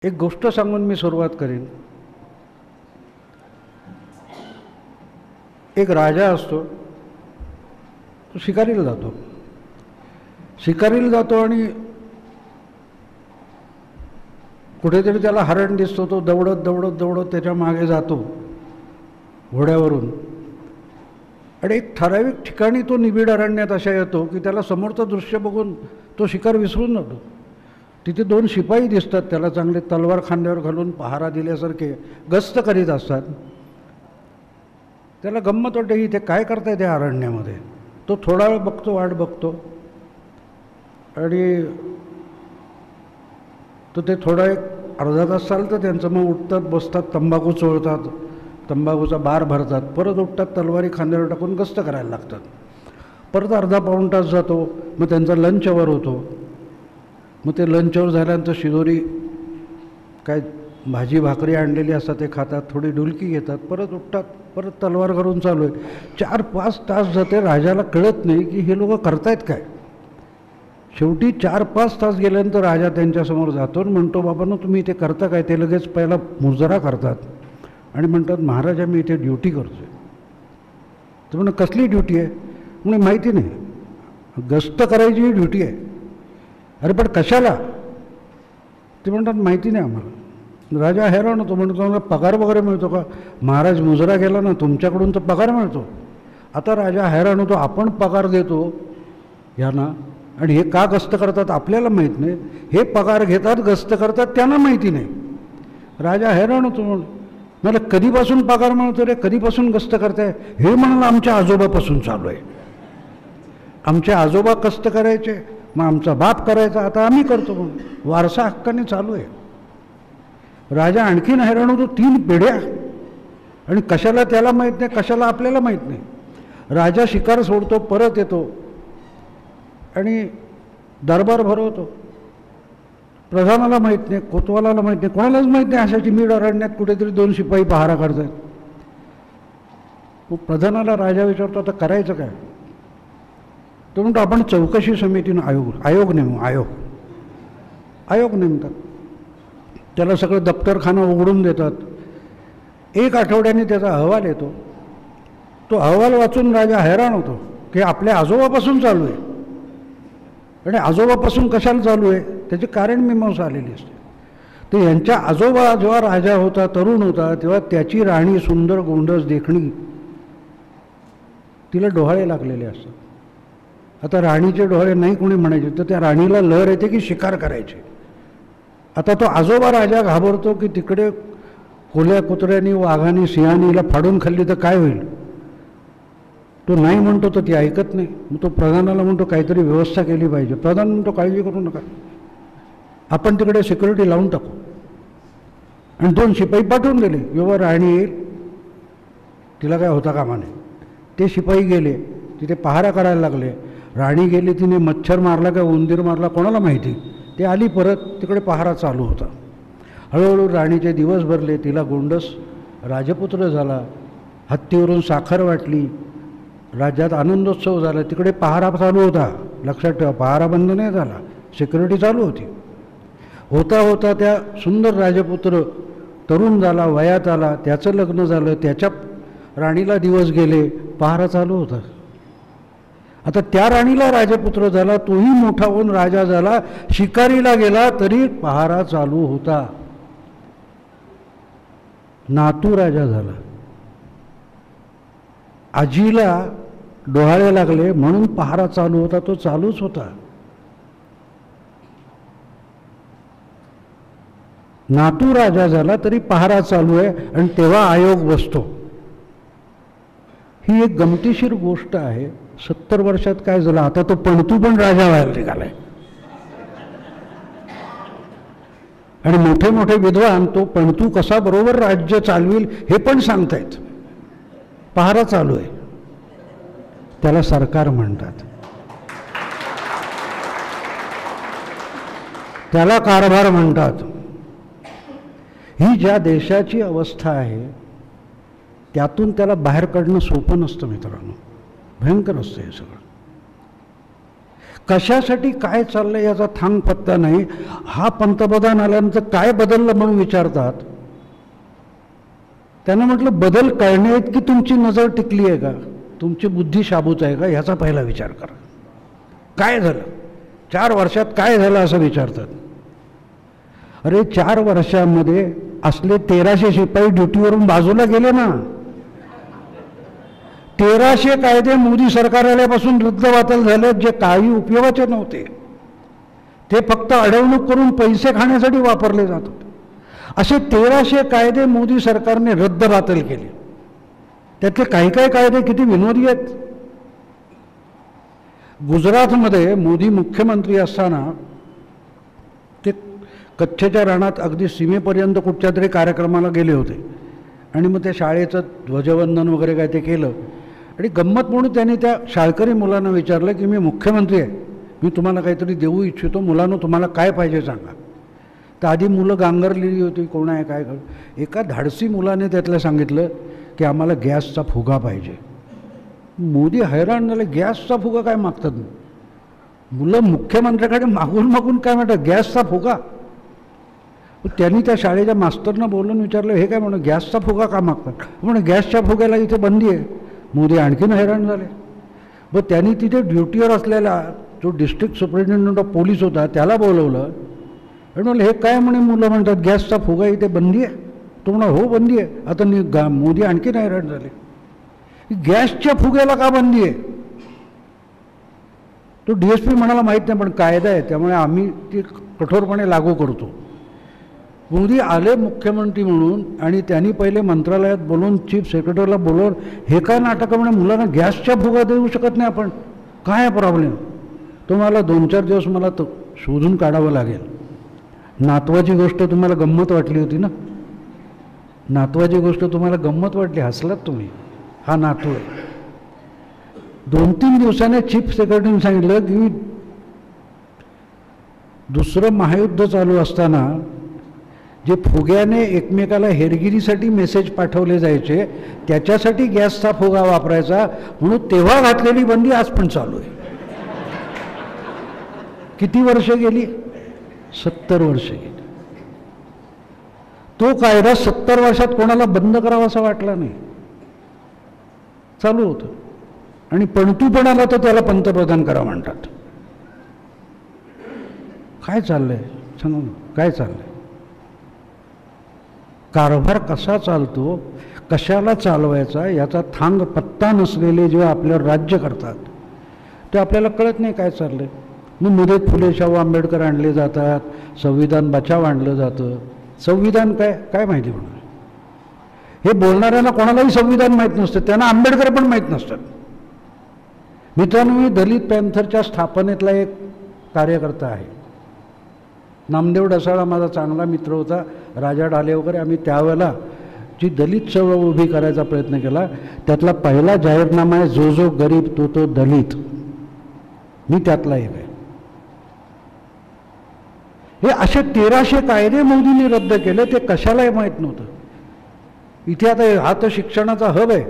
एक गोष्ट सांगून मी सुरुवात करेन. एक राजा असतो, तो शिकारीला जातो आणि कुठेतरी त्याला हरण दिसतो. तो दौडत दौडत दौडत त्याच्या मागे जातो घोड्यावरून आणि एक ठराविक ठिकाणी तो निबिड अरण्यात अशा येतो की त्याला समोरचं दृश्य बघून तो शिकार विसरून जातो. तिथे 2 शिपाई दिसतात, त्याला चांगले तलवार खांद्यावर घालून पहारा दिल्यासारखे गस्त करीत असतात. त्याला गंमत वाटते, इथे काय करताय त्या अरण्यामध्ये. तो थोडा वेळ बघतो, वाट बघतो आणि तो ते थोडा एक अर्धा तास चालतं त्यांचं. मग उठतात, बसतात, तंबाखू चोळतात, तंबाखूचा बार भरतात, परत उठतात, तलवारी खांद्यावर टाकून गस्त करायला लागतात. परत अर्धा पाऊण तास जातो. मग त्यांचा लंच अवर होतो. मग ते लंच अवर झाल्यानंतर शिदोरी काय भाजी भाकरी आणलेली असतात ते खातात, थोडी डुलकी घेतात, परत उठतात, परत तलवार करून चालू आहे. 4-5 तास जाते. राजाला कळत नाही की हे लोक करतायत काय. शेवटी 4-5 तास गेल्यानंतर राजा त्यांच्यासमोर जातो आणि म्हणतो, बाबांनो तुम्ही इथे करता काय. ते लगेच पहिला मुजरा करतात आणि म्हणतात, महाराजा मी इथे ड्युटी करतो आहे. तर म्हणून कसली ड्युटी आहे. म्हणजे माहिती नाही. गस्त करायची ही ड्युटी आहे. अरे पण कशाला. ते म्हणतात माहिती नाही आम्हाला. राजा हैराण होतो, म्हणतो तुम्हाला पगार वगैरे मिळतो का. महाराज मुजरा गेला ना तुमच्याकडून तर पगार मिळतो. आता राजा हैराण होतो, आपण पगार देतो यांना आणि हे का गस्त करतात आपल्याला माहीत नाही. हे पगार घेतात, गस्त करतात, त्यांना माहिती नाही. राजा हैराण होतो, मला कधीपासून पगार मिळतो रे, कधीपासून गस्त करताय. हे म्हणाला आमच्या आजोबापासून चालू आहे. आमचे आजोबा कष्ट करायचे, मग आमचा बाप करायचा, आता आम्ही करतो म्हणून वारसा हक्काने चालू आहे. राजा आणखीन हैराण होतो, 3 पिढ्या आणि कशाला त्याला माहीत नाही, कशाला आपल्याला माहीत नाही. राजा शिकार सोडतो, परत येतो आणि दरबार भरवतो. प्रधानाला माहीत नाही, कोतवालाला माहीत नाही, कोणालाच माहीत नाही अशाची मीड अरण्यात कुठेतरी 2 शिपाई पहारा करतात. प्रधानाला राजा विचारतो, आता करायचं काय. तो म्हणतो, आपण चौकशी समितीनं आयोग नेमू. आयोग नेमतात. त्याला सगळं दप्तरखाना उघडून देतात. 1 आठवड्याने त्याचा अहवाल येतो. तो अहवाल वाचून राजा हैराण होतो की आपल्या आजोबापासून चालू आहे. आणि आजोबापासून कशाला चालू आहे त्याची कारण मीमांसा आलेली असते. तर यांच्या आजोबा जेव्हा राजा होता, तरुण होता, तेव्हा त्याची राणी सुंदर गोंडस देखणी, तिला डोहाळे लागलेले असतात. आता राणीचे डोहाळे नाही कोणी म्हणायचे, तर त्या राणीला लहर येते की शिकार करायचे. आता तो आजोबा राजा घाबरतो की तिकडे कोल्या कुत्र्यानी, वाघाने, सिंहाने हिला फाडून खाल्ली तर काय होईल. तो नाही म्हणतो तर ती ऐकत नाही. मग तो प्रधानाला म्हणतो काहीतरी व्यवस्था केली पाहिजे. प्रधान म्हणतो काळजी करू नका, आपण तिकडे सिक्युरिटी लावून टाकू. आणि 2 शिपाई पाठवून दिले, जेव्हा राणी येईल तिला काय होता कामा नये. ते शिपाई गेले, तिथे पहारा करायला लागले. राणी गेली, तिने मच्छर मारला का उंदीर मारला कोणाला माहिती. ते आली परत, तिकडे पहारा चालू होता. हळूहळू राणीचे दिवस भरले. तिला गोंडस राजपुत्र झाला. हत्तीवरून साखर वाटली. राज्यात आनंदोत्सव झाला. तिकडे पहारा चालू होता. लक्षात ठेवा, पहारा बंद नाही झाला, सिक्युरिटी चालू होती. होता होता त्या सुंदर राजपुत्र तरुण झाला, वयात आला, त्याचं लग्न झालं, त्याच्या राणीला दिवस गेले, पहारा चालू होता. आता त्या राणीला राजपुत्र झाला, तोही मोठा होऊन राजा झाला. शिकारीला गेला तरी पहारा चालू होता. नातू राजा झाला. आजीला डोहाळे लागले म्हणून पहारा चालू होता, तो चालूच होता. नातू राजा झाला तरी पहारा चालू आहे आणि तेव्हा आयोग बसतो. ही एक गमतीशीर गोष्ट आहे. 70 वर्षात काय झालं, आता तो पणतू पण राजा व्हायला निघालाय. आणि मोठे मोठे विद्वान तो पणतू कसा बरोबर राज्य चालविल हे पण सांगतायत. पहारा चालू आहे, त्याला सरकार म्हणतात, त्याला कारभार म्हणतात. ही ज्या देशाची अवस्था आहे त्यातून त्याला बाहेर काढणं सोपं नसतं मित्रांनो, भयंकर असतं हे सगळं. कशासाठी काय चाललंय याचा थांग पत्ता नाही. हा पंतप्रधान आल्यानंतर काय बदललं म्हणून विचारतात. त्यानं म्हटलं बदल करण्याइतकी तुमची नजर टिकली आहे का, तुमची बुद्धी शाबूत आहे का, ह्याचा पहिला विचार करा. काय झालं 4 वर्षात, काय झालं असं विचारतात. अरे 4 वर्षामध्ये असले 1300 शिपाई ड्युटीवरून बाजूला गेले ना. 1300 कायदे मोदी सरकार आल्यापासून रद्दबातल झाले, जे काही उपयोगाचे नव्हते. ते फक्त अडवणूक करून पैसे खाण्यासाठी वापरले जात होते. असे 1300 कायदे मोदी सरकारने रद्दबातल केले. त्यातले काही काही कायदे किती विनोदी आहेत. गुजरातमध्ये मोदी मुख्यमंत्री असताना ते कच्छच्या रानात अगदी सीमेपर्यंत कुठच्या तरी कार्यक्रमाला गेले होते आणि मग त्या शाळेचं ध्वजवंदन वगैरे काय ते केलं. आणि गंमत म्हणून त्यांनी त्या शाळकरी मुलांना विचारलं की मी मुख्यमंत्री आहे, मी तुम्हाला काहीतरी देऊ इच्छितो, मुलांनो तुम्हाला काय पाहिजे सांगा. तर आधी मुलं गांगरलेली होती, कोण आहे काय कर. एका धाडसी मुलाने त्यातलं सांगितलं की आम्हाला गॅसचा फुगा पाहिजे. मोदी हैराण झाले, गॅसचा फुगा काय मागतात. मुलं मुख्यमंत्र्याकडे मागून मागून काय म्हणतात गॅसचा फुगा. त्यांनी त्या शाळेच्या मास्तरनं बोलून विचारलं हे काय म्हणून गॅसचा फुगा का मागतात. म्हणून गॅसच्या फुग्याला इथे बंदी आहे. मोदी आणखीन हैराण झाले. व त्यांनी तिथे ड्युटीवर असलेला जो डिस्ट्रिक्ट सुपरिटेंडंट ऑफ पोलीस होता त्याला बोलवलं आणि म्हणलं हे काय म्हणे मुलं म्हणतात गॅसचा फुगा इथे बंदी आहे. तो म्हणा हो बंदी आहे. आता मोदी आणखीन हैराण झाले, गॅसच्या फुग्याला का बंदी आहे. तो DSP म्हणाला माहीत नाही पण कायदा आहे त्यामुळे आम्ही ती कठोरपणे लागू करतो. मोदी आले मुख्यमंत्री म्हणून आणि त्यांनी पहिले मंत्रालयात बोलून चीफ सेक्रेटरीला बोलवून हे काय नाटक म्हणे मुलांना गॅसच्या फुगा देऊ शकत नाही आपण, काय प्रॉब्लेम. तो मला 2-4 दिवस मला तो शोधून काढावं लागेल. नातवाची गोष्ट तुम्हाला गंमत वाटली होती ना, नातवाची गोष्ट तुम्हाला गंमत वाटली, हसलात तुम्ही. हा नातू आहे. 2-3 दिवसाने चीफ सेक्रेटरीने सांगितलं की दुसरं महायुद्ध चालू असताना जे फुग्याने एकमेकाला हेरगिरीसाठी मेसेज पाठवले जायचे त्याच्यासाठी गॅसचा फुगा वापरायचा म्हणून तेव्हा घातलेली बंदी आज पण चालू आहे. किती वर्ष गेली, 70 वर्ष गेली. तो कायदा 70 वर्षात कोणाला बंद करावा असा वाटला नाही, चालू होतं. आणि पणतूपणाला तर त्याला पंतप्रधान करा म्हणतात. काय चाललंय सांगा, काय चाललंय. कारभार कसा चालतो, कशाला चालवायचा याचा थांग पत्ता नसलेले जेव्हा आपल्यावर राज्य करतात ते आपल्याला कळत नाही काय चाललंय. मग मध्ये फुले शाहू आंबेडकर आणले जातात, संविधान बचाव आणलं जातं. संविधान काय काय माहिती होणार. हे बोलणाऱ्यांना कोणालाही संविधान माहीत नसतं, त्यांना आंबेडकर पण माहीत नसतात. मित्रांनो, मी दलित पॅन्थरच्या स्थापनेतला एक कार्यकर्ता आहे. नामदेव ढसाळा माझा चांगला मित्र होता, राजा ढाले वगैरे. आम्ही त्यावेळेला जी दलित चळवळ उभी करायचा प्रयत्न केला त्यातला पहिला जाहीरनामा आहे जो जो गरीब तो तो दलित. मी त्यातला एक आहे. हे असे 1300 कायदे मोदींनी रद्द केले, ते कशालाही माहीत नव्हतं. इथे आता हा तर शिक्षणाचा हब आहे.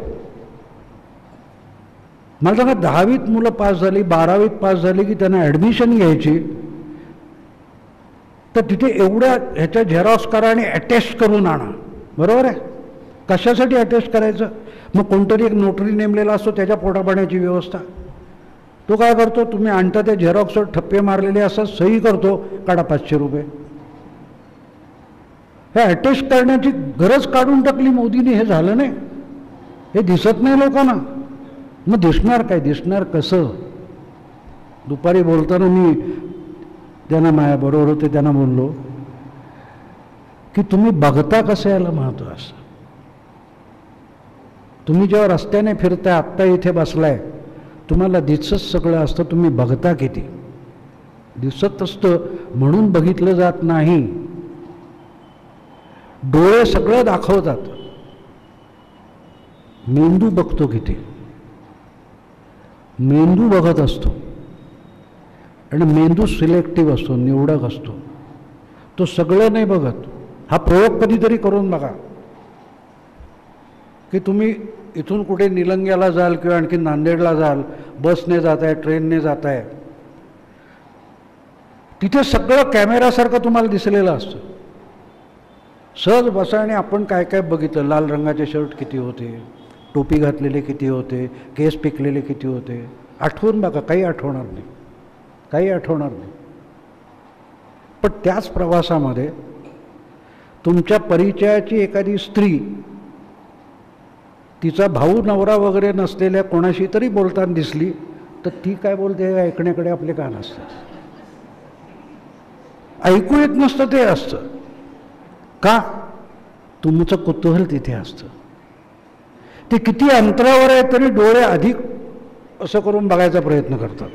मला सांगा 10वीत मुलं पास झाली, 12वीत पास झाली की त्यांना ॲडमिशन घ्यायची तर तिथे एवढ्या ह्याच्या झेरॉक्स करा आणि अटेस्ट करून आणा. बरोबर आहे. कशासाठी अटेस्ट करायचं. मग कोणतरी एक नोटरी नेमलेला असतो त्याच्या पोटापाण्याची व्यवस्था. तो काय करतो, तुम्ही आणता त्या झेरॉक्सवर ठप्पे मारलेले असतात, सही करतो, काढा 500 रुपये. हे अटेस्ट करण्याची गरज काढून टाकली मोदीने. हे झालं नाही, हे दिसत नाही लोकांना. मग दिसणार काय, दिसणार कसं. दुपारी बोलताना मी त्यांना माझ्याबरोबर होते त्यांना बोललो की तुम्ही बघता कसं याला महत्त्व असतं. तुम्ही जेव्हा रस्त्याने फिरताय, आत्ता इथे बसलाय, तुम्हाला दिसत सगळं असतं, तुम्ही बघता किती. दिसत असतं म्हणून बघितलं जात नाही. डोळे सगळं दाखवतात, मेंदू बघतो किती. मेंदू बघत असतो आणि मेंदू सिलेक्टिव्ह असतो, निवडक असतो. तो सगळं नाही बघत. हा प्रयोग कधीतरी करून बघा की तुम्ही इथून कुठे निलंग्याला जाल किंवा आणखी नांदेडला जाल, बसने जात आहे, ट्रेनने जात आहे, तिथे सगळं कॅमेरासारखं तुम्हाला दिसलेलं असतं. सहज बसा आणि आपण काय काय बघितलं, लाल रंगाचे शर्ट किती होते, टोपी घातलेले किती होते, केस पिकलेले किती होते, आठवून बघा, काही आठवणार नाही, काही आठवणार नाही. पण त्याच प्रवासामध्ये तुमच्या परिचयाची एखादी स्त्री तिचा भाऊ नवरा वगैरे नसलेल्या कोणाशी तरी बोलताना दिसली तर ती काय बोलते ऐकण्याकडे आपले कान असतात. ऐकू येत नसतं ते असतं का? तुमचं कुतूहल तिथे असतं. ते किती अंतरावर आहे तरी डोळे अधिक असं करून बघायचा प्रयत्न करतात.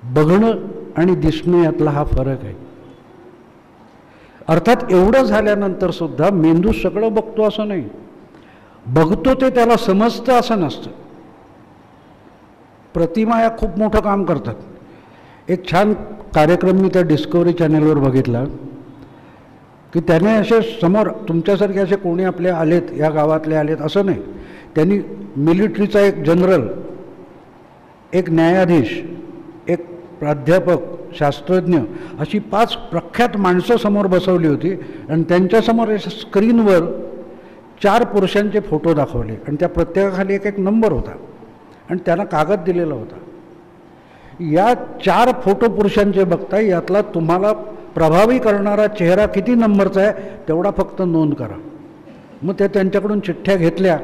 बघणं आणि दिसणं यातला हा फरक आहे. अर्थात एवढं झाल्यानंतर सुद्धा मेंदू सगळं बघतो असं नाही, बघतो ते त्याला समजतं असं नसतं. प्रतिमा या खूप मोठं काम करतात. एक छान कार्यक्रम मी त्या डिस्कवरी चॅनेलवर बघितला की त्याने असे समोर तुमच्यासारखे असे कोणी आपले आलेत, या गावातले आलेत असं नाही, त्यांनी मिलिटरीचा एक जनरल, एक न्यायाधीश, एक प्राध्यापक, शास्त्रज्ञ अशी 5 प्रख्यात माणसं समोर बसवली होती आणि त्यांच्यासमोर स्क्रीनवर 4 पुरुषांचे फोटो दाखवले आणि त्या प्रत्येकाखाली एक एक नंबर होता आणि त्यांना कागद दिलेला होता. या 4 फोटो पुरुषांचे बघता यातला तुम्हाला प्रभावी करणारा चेहरा किती नंबरचा आहे तेवढा फक्त नोंद करा. मग त्या त्यांच्याकडून चिठ्ठ्या घेतल्या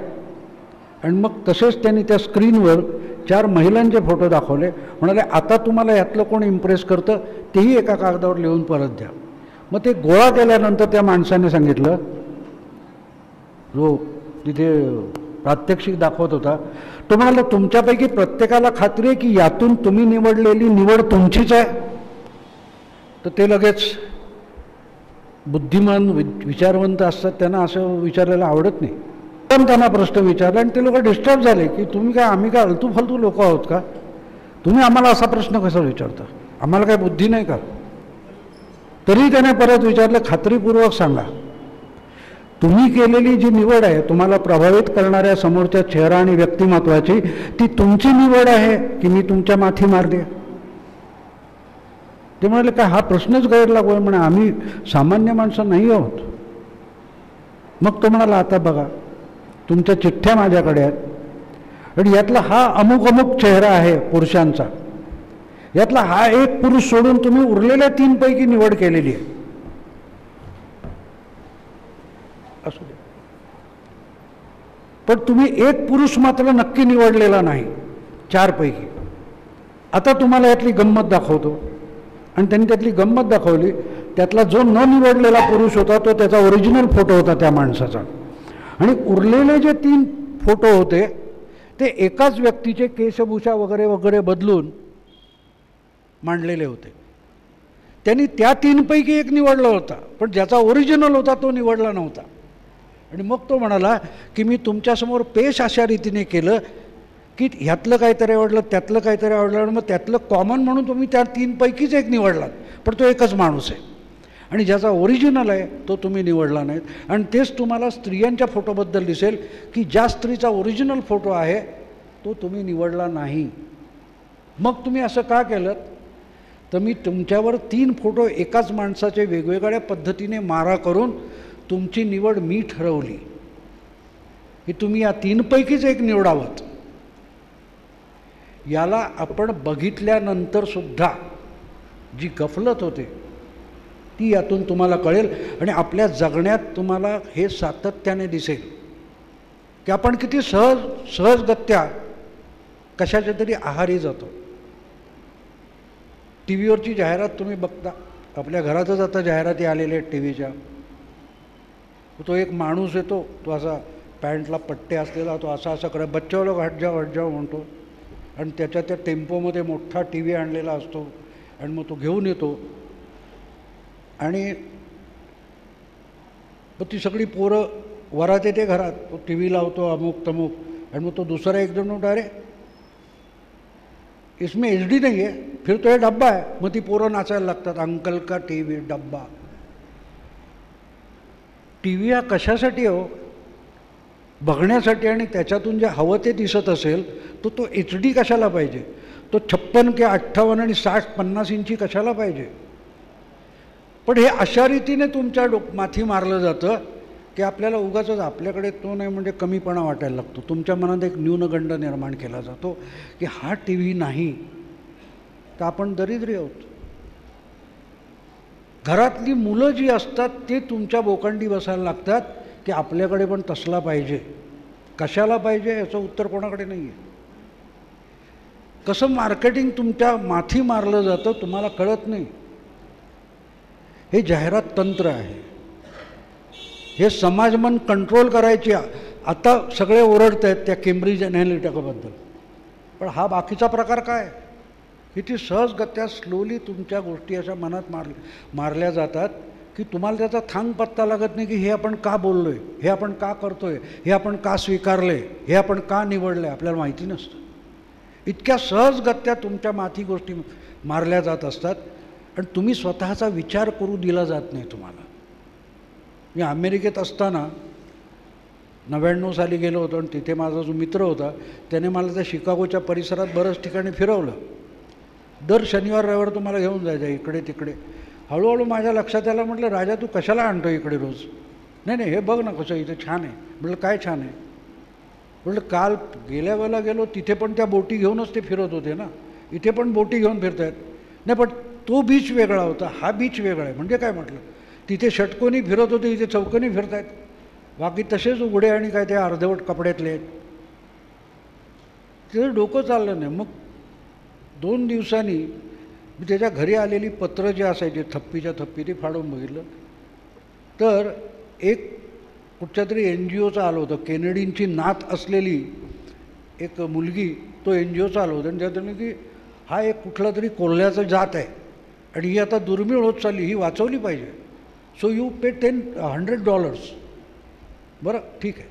आणि मग तसेच त्यांनी त्या स्क्रीनवर 4 महिलांचे फोटो दाखवले. म्हणाले आता तुम्हाला यातलं कोण इम्प्रेस करतं तेही एका कागदावर लिहून परत द्या. मग ते गोळा केल्यानंतर त्या माणसाने सांगितलं, जो तिथे प्रात्यक्षिक दाखवत होता, तो म्हणाला तुमच्यापैकी प्रत्येकाला खात्री आहे की यातून तुम्ही निवडलेली निवड तुमचीच आहे. तर ते लगेच बुद्धिमान विचारवंत असतात त्यांना असं विचारायला आवडत नाही. पण त्यांना प्रश्न विचारला आणि ते लोक डिस्टर्ब झाले की तुम्ही काय, आम्ही काय अलतू फालतू लोक आहोत का, तुम्ही आम्हाला असा प्रश्न कसा विचारता, आम्हाला काय बुद्धी नाही का. तरी त्याने परत विचारलं, खात्रीपूर्वक सांगा तुम्ही केलेली जी निवड आहे तुम्हाला प्रभावित करणाऱ्या समोरच्या चेहरा आणि व्यक्तिमत्वाची, ती तुमची निवड आहे की मी तुमच्या माथी मारते. ते म्हणाले काय हा प्रश्नच गैरलागू आहे, म्हणे आम्ही सामान्य माणसं नाही आहोत. मग तो म्हणाला आता बघा तुमच्या चिठ्ठ्या माझ्याकडे आहेत आणि यातला हा अमुक अमुक चेहरा आहे पुरुषांचा, यातला हा एक पुरुष सोडून तुम्ही उरलेल्या 3 पैकी निवड केलेली आहे. असू दे, पण तुम्ही एक पुरुष मात्र नक्की निवडलेला नाही 4 पैकी. आता तुम्हाला यातली गंमत दाखवतो. आणि त्यांनी त्यातली गंमत दाखवली. त्यातला जो न निवडलेला पुरुष होता तो त्याचा ओरिजिनल फोटो होता त्या माणसाचा आणि उरलेले जे 3 फोटो होते ते एकाच व्यक्तीचे केशभूषा वगैरे वगैरे बदलून मांडलेले होते. त्यांनी त्या 3 पैकी एक निवडला होता पण ज्याचा ओरिजिनल होता तो निवडला नव्हता. आणि मग तो म्हणाला की मी तुमच्यासमोर पेश अशा रीतीने केलं की ह्यातलं काहीतरी आवडलं, त्यातलं काहीतरी आवडलं आणि मग त्यातलं कॉमन म्हणून तुम्ही त्या 3 पैकीच एक निवडलात, पण तो एकच माणूस आहे आणि ज्याचा ओरिजिनल आहे तो तुम्ही निवडला नाहीत. आणि तेच तुम्हाला स्त्रियांच्या फोटोबद्दल दिसेल की ज्या स्त्रीचा ओरिजिनल फोटो आहे तो तुम्ही निवडला नाही. मग तुम्ही असं का केलं तर मी तुमच्यावर 3 फोटो एकाच माणसाचे वेगवेगळ्या पद्धतीने मारा करून तुमची निवड मी ठरवली की तुम्ही या 3 पैकीच एक निवडावं. याला आपण बघितल्यानंतर सुद्धा जी गफलत होते ती यातून तुम्हाला कळेल आणि आपल्या जगण्यात तुम्हाला हे सातत्याने दिसेल की आपण किती सहजगत्या कशाच्या तरी आहारी जातो. टी व्हीवरची जाहिरात तुम्ही बघता, आपल्या घरातच आता जाहिराती आलेल्या आहेत टी व्हीच्या. तो एक माणूस येतो, तो असा पॅन्टला पट्टे असलेला, तो असा असा करत बच्चा लोक हट जाओ म्हणतो आणि त्याच्या त्या टेम्पोमध्ये मोठा टी व्ही आणलेला असतो आणि मग तो घेऊन येतो आणि मग ती सगळी पोरं वरात येते घरात, तो टी व्ही लावतो अमुक तमुक आणि मग तो दुसरा एकदम म्हणतो अरे इसमें HD नहीं है, फिर तो हे डब्बा आहे. मग ती पोरं नाचायला लागतात, अंकल का टी व्ही डब्बा. टी व्ही हा कशासाठी हो, बघण्यासाठी आणि त्याच्यातून जे हवं ते दिसत असेल तो HD कशाला पाहिजे. तो 56 की 58 आणि 60-50 इंची कशाला पाहिजे? पण हे अशा रीतीने तुमच्या माथी मारलं जातं की आपल्याला उगाचच आपल्याकडे तो नाही म्हणजे कमीपणा वाटायला लागतो. तुमच्या मनात एक न्यूनगंड निर्माण केला जातो की हा टी व्ही नाही तर आपण दरिद्री आहोत. घरातली मुलं जी असतात ते तुमच्या बोकांडी बसायला लागतात की आपल्याकडे पण तसला पाहिजे. कशाला पाहिजे याचं उत्तर कोणाकडे नाही आहे. कसं मार्केटिंग तुमच्या माथी मारलं जातं तुम्हाला कळत नाही. हे जाहिरात तंत्र आहे. हे समाजमन कंट्रोल करायचे. आता सगळे ओरडत आहेत त्या केम्ब्रिज ॲनालिटिकाबद्दल, पण हा बाकीचा प्रकार काय? किती सहजगत्या स्लोली तुमच्या गोष्टी अशा मनात मारल्या जातात की तुम्हाला त्याचा थांग पत्ता लागत नाही की हे आपण का बोललो आहे, हे आपण का करतो आहे, हे आपण का स्वीकारलं आहे, हे आपण का निवडलं आहे, आपल्याला माहिती नसतं. इतक्या सहजगत्या तुमच्या माथी गोष्टी मारल्या जात असतात आणि तुम्ही स्वतःचा विचार करू दिला जात नाही तुम्हाला. मी अमेरिकेत असताना 99 साली गेलो होतो आणि तिथे माझा जो मित्र होता त्याने मला त्या शिकागोच्या परिसरात बऱ्याच ठिकाणी फिरवलं. दर शनिवार रविवार तुम्हाला घेऊन जायचं इकडे तिकडे. हळूहळू माझ्या लक्षात आलं, म्हटलं राजा तू कशाला आणतो इकडे रोज? नाही नाही हे बघ ना कसं इथे छान आहे. म्हटलं काय छान आहे? म्हटलं काल गेल्या वेळेला गेलो तिथे पण त्या बोटी घेऊनच ते फिरत होते ना, इथे पण बोटी घेऊन फिरत आहेत. नाही पण तो बीच वेगळा होता, हा बीच वेगळा आहे. म्हणजे काय म्हटलं, तिथे षटकोनी फिरत होते इथे चौकोनी फिरत आहेत. बाकी तसेच उघडे आणि काय ते अर्धवट कपड्यातले आहेत. तिथं डोकं चाललं नाही. मग 2 दिवसांनी मी त्याच्या घरी आलेली पत्र जे असायचे थप्पीच्या थप्पी ती फाडून बघितलं तर एक कुठच्या तरी NGOचं आलं होतं. केनेडींची नात असलेली एक मुलगी तो NGOचं आलं होतं आणि त्यात की हा एक कुठला तरी कोल्ह्याचं जात आहे आणि ही आता दुर्मिळ होत चालली, ही वाचवली पाहिजे. सो यू पे $100. बरं ठीक आहे.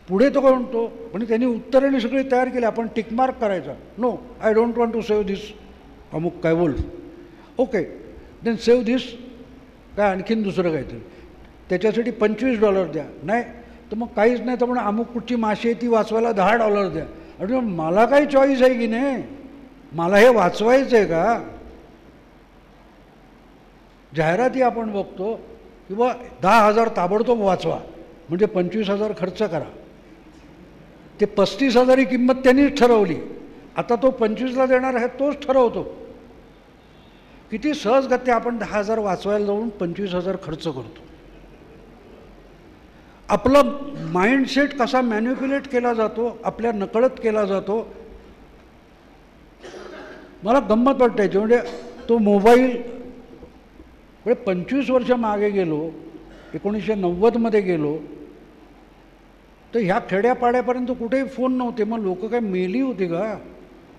पुढे तो काय म्हणतो, म्हणजे त्यांनी उत्तराने सगळे तयार केले. आपण टिकमार्क करायचा. No I don't want to save this अमुक काय बोल. ओके देन सेव्ह धिस काय आणखीन दुसरं काहीतरी, त्याच्यासाठी $25 द्या. नाही तर मग काहीच नाही तर म्हणून अमुक कुठची माशी आहे ती वाचवायला $10 द्या. आणि मला काही चॉईस आहे की नाही, मला हे वाचवायचं आहे का? जाहिराती आपण बघतो किंवा 10,000 ताबडतोब वाचवा म्हणजे 25,000 खर्च करा. ते 35,000 ही किंमत त्यांनीच ठरवली. आता तो 25ला देणार आहे तोच ठरवतो. किती सहजगत्या आपण 10,000 वाचवायला जाऊन 25,000 खर्च करतो. आपला माइंडसेट कसा मॅन्युप्युलेट केला जातो, आपल्या नकळत केला जातो. मला गंमत वाटते याची. म्हणजे तो मोबाईल म्हणजे 25 वर्ष मागे गेलो, 1990मध्ये गेलो तर ह्या खेड्यापाड्यापर्यंत कुठेही फोन नव्हते. मग लोक काय मेली होती का?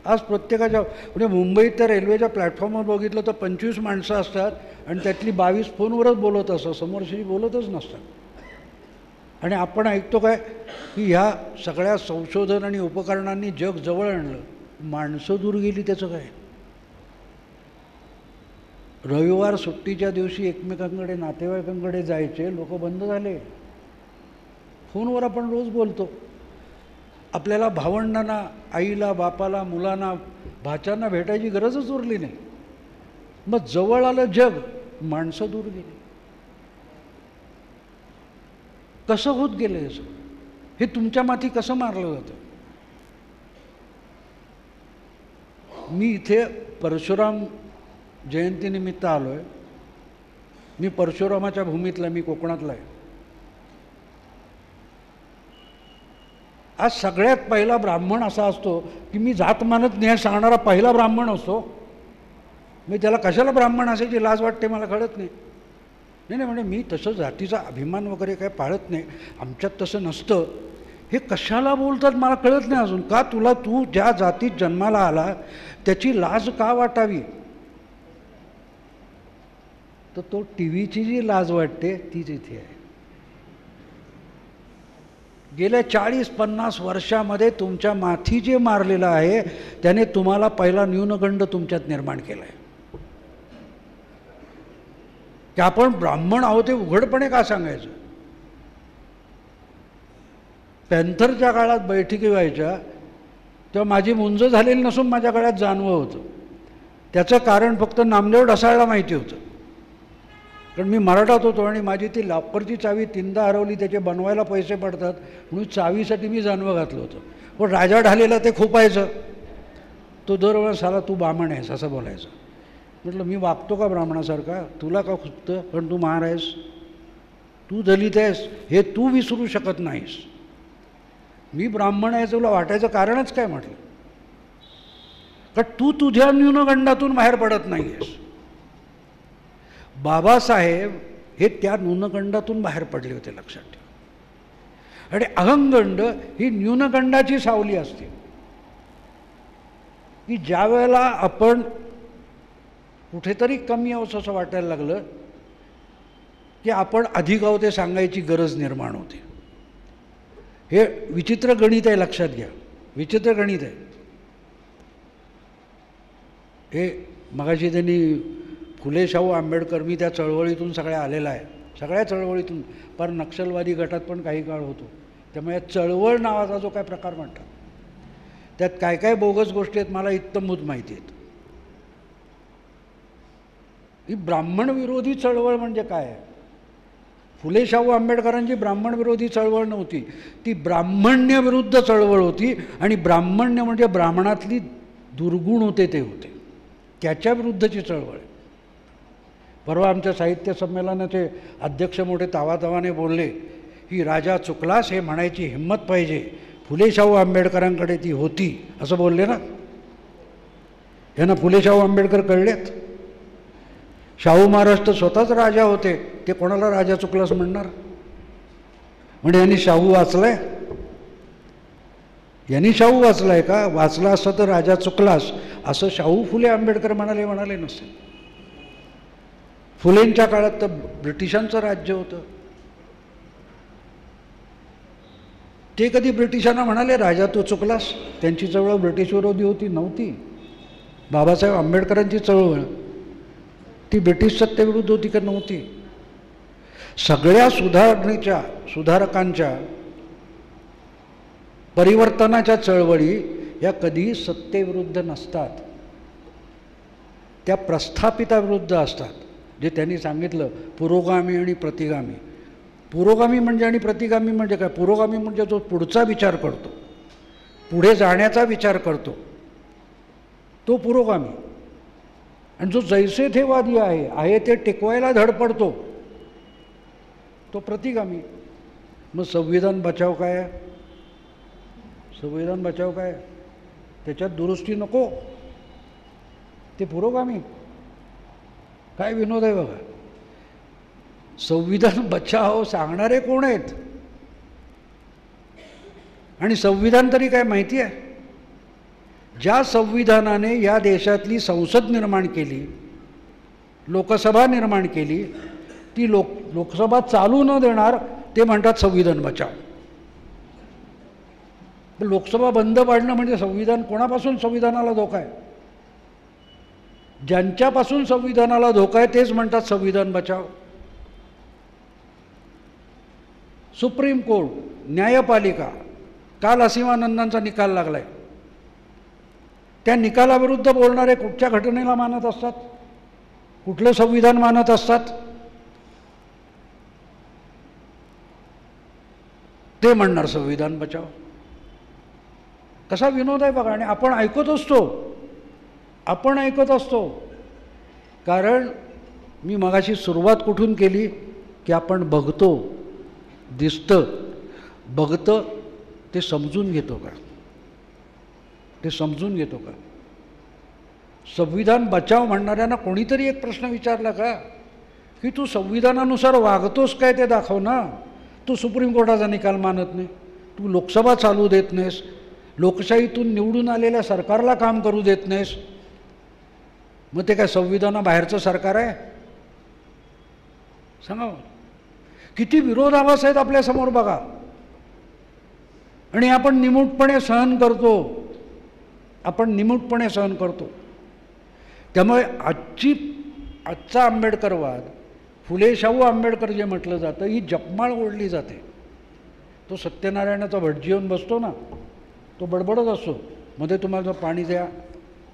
आज प्रत्येकाच्या म्हणजे मुंबईत त्या रेल्वेच्या प्लॅटफॉर्मवर बघितलं तर 25 माणसं असतात आणि त्यातली 22 फोनवरच बोलत असतात, समोरशी बोलतच नसतात. आणि आपण ऐकतो काय की ह्या सगळ्या संशोधन आणि उपकरणांनी जग जवळ आणलं, माणसं दूर गेली. त्याचं काय? रविवार सुट्टीच्या दिवशी एकमेकांकडे नातेवाईकांकडे जायचे लोक बंद झाले. फोनवर आपण रोज बोलतो. आपल्याला भावंडांना, आईला, बापाला, मुलांना, भाच्यांना भेटायची गरजच उरली नाही. मग जवळ आलं जग, माणसं दूर गेली. कसं होत गेलं हे सगळं? हे तुमच्या माथी कसं मारलं जातं? मी इथे परशुराम जयंतीनिमित्त आलो आहे. मी परशुरामाच्या भूमीतला, मी कोकणातला आहे. आज सगळ्यात पहिला ब्राह्मण असा असतो की मी जात मानत नाही सांगणारा पहिला ब्राह्मण असतो. मी त्याला कशाला ब्राह्मण असायची लाज वाटते मला कळत नाही. नाही नाही म्हणजे मी तसं जातीचा अभिमान वगैरे काय पाळत नाही, आमच्यात तसं नसतं. हे कशाला बोलतात मला कळत नाही अजून. का तुला, तू ज्या जातीत जन्माला आला त्याची लाज का वाटावी? तर तो टीव्हीची जी लाज वाटते तीच इथे आहे. गेल्या 40-50 वर्षामध्ये तुमच्या माथी जे मारलेलं आहे त्याने तुम्हाला पहिला न्यूनगंड तुमच्यात निर्माण केला आहे की आपण ब्राह्मण आहोत. ते उघडपणे का सांगायचं? पॅन्थरच्या काळात बैठकी व्हायच्या तेव्हा माझी मुंज झालेली नसून माझ्या गळ्यात जानवं होतं. त्याचं कारण फक्त नामदेव ढसाळला माहिती होतं. कारण मी मराठात होतो आणि माझी ती लॉकरची चावी 3दा हरवली, त्याचे बनवायला पैसे पडतात म्हणून चावीसाठी मी जानवं घातलं होतं. पण राजा ढालेला ते खुपायचं. तो दरवेळेला साला तू ब्राह्मण आहेस असं बोलायचं. म्हटलं मी वागतो का ब्राह्मणासारखा? तुला का खुपतं? पण तू महार आहेस, तू दलित आहेस, हे तू विसरू शकत नाहीस. मी ब्राह्मण आहे तुला वाटायचं कारणच काय? म्हटलं कारण तू तुझ्या न्यूनगंडातून बाहेर पडत नाही आहेस. बाबासाहेब हे त्या न्यूनगंडातून बाहेर पडले होते, लक्षात ठेवा. आणि अहंगंड ही न्यूनगंडाची सावली असते की ज्या वेळेला आपण कुठेतरी कमी आहोत असं वाटायला लागलं की आपण अधिक आहोत ते सांगायची गरज निर्माण होते. हे विचित्र गणित आहे, लक्षात घ्या, विचित्र गणित आहे हे. मगाशी त्यांनी फुले शाहू आंबेडकर, मी त्या चळवळीतून सगळ्या आलेला आहे, सगळ्या चळवळीतून, पर नक्षलवादी गटात पण काही काळ होतो. त्यामुळे चळवळ नावाचा जो काय प्रकार म्हणतात त्यात काय काय बोगस गोष्टी आहेत मला इत्तमभूत माहिती आहेत. ही ब्राह्मण विरोधी चळवळ म्हणजे काय? फुले शाहू आंबेडकरांची ब्राह्मण विरोधी चळवळ नव्हती, ती ब्राह्मण्य विरुद्ध चळवळ होती. आणि ब्राह्मण्य म्हणजे ब्राह्मणातली दुर्गुण होते ते होते, त्याच्या विरुद्धची चळवळ. परवा आमच्या साहित्य संमेलनाचे अध्यक्ष मोठे तावातावाने बोलले की राजा चुकलास हे म्हणायची हिंमत पाहिजे, फुले शाहू आंबेडकरांकडे ती होती असं बोलले ना. यांना फुले शाहू आंबेडकर कळलेत. शाहू महाराज तर स्वतःच राजा होते, ते कोणाला राजा चुकलास म्हणणार? म्हणजे यांनी शाहू वाचलाय? यांनी शाहू वाचलाय का? वाचला असं तर राजा चुकलास असं शाहू फुले आंबेडकर म्हणाले नसते. फुलेंच्या काळात तर ब्रिटिशांचं राज्य होतं. ते कधी ब्रिटिशांना म्हणाले राजा तू चुकलास? त्यांची चळवळ ब्रिटिश विरोधी होती? नव्हती. बाबासाहेब आंबेडकरांची चळवळ ती ब्रिटिश सत्तेविरुद्ध होती का? नव्हती. सगळ्या सुधारकांच्या परिवर्तनाच्या चळवळी या कधी सत्तेविरुद्ध नसतात, त्या प्रस्थापिताविरुद्ध असतात. जे त्यांनी सांगितलं पुरोगामी आणि प्रतिगामी. पुरोगामी म्हणजे आणि प्रतिगामी म्हणजे काय? पुरोगामी म्हणजे जो पुढचा विचार करतो, पुढे जाण्याचा विचार करतो, तो पुरोगामी. आणि जो जैसे थे वादी आहे ते टिकवायला धडपडतो, तो प्रतिगामी. मग संविधान बचाव काय? संविधान बचाव काय? त्याच्यात दुरुस्ती नको, ते पुरोगामी. काय विनोद आहे बघा. संविधान बचाव सांगणारे कोण आहेत? आणि संविधान तरी काय माहिती आहे? ज्या संविधानाने या देशातली संसद निर्माण केली, लोकसभा निर्माण केली, ती लोकसभा चालू न देणार ते म्हणतात संविधान बचाव. लोकसभा बंद पाडणं म्हणजे संविधान. कोणापासून संविधानाला धोका आहे? ज्यांच्यापासून संविधानाला धोका आहे तेच म्हणतात संविधान बचाव. सुप्रीम कोर्ट, न्यायपालिका, काल असीमानंदांचा निकाल लागलाय. त्या निकालाविरुद्ध बोलणारे कुठच्या घटनेला मानत असतात? कुठलं संविधान मानत असतात? ते म्हणणार संविधान बचाव. कसा विनोद आहे बघा. आणि आपण ऐकत असतो. कारण मी मगाशी सुरुवात कुठून केली की आपण बघतो, दिसतं, बघतं ते समजून घेतो का? ते समजून घेतो का? संविधान बचाव म्हणणाऱ्यांना कोणीतरी एक प्रश्न विचारला का की तू संविधानानुसार वागतोस काय ते दाखव ना. तू सुप्रीम कोर्टाचा निकाल मानत नाही, तू लोकसभा चालू देत नाहीस, लोकशाहीतून निवडून आलेल्या सरकारला काम करू देत नाहीस, मग ते काय संविधानाबाहेरचं सरकार आहे? सांगा. किती विरोधाभास आहेत आपल्यासमोर बघा. आणि आपण निमूटपणे सहन करतो. त्यामुळे आजचा आंबेडकरवाद, फुले शाहू आंबेडकर जे म्हटलं जातं, ही जपमाळ ओढली जाते. तो सत्यनारायणाचा भटजी येऊन बसतो ना, तो बडबडत असतो मध्ये तुम्हाला पाणी द्या,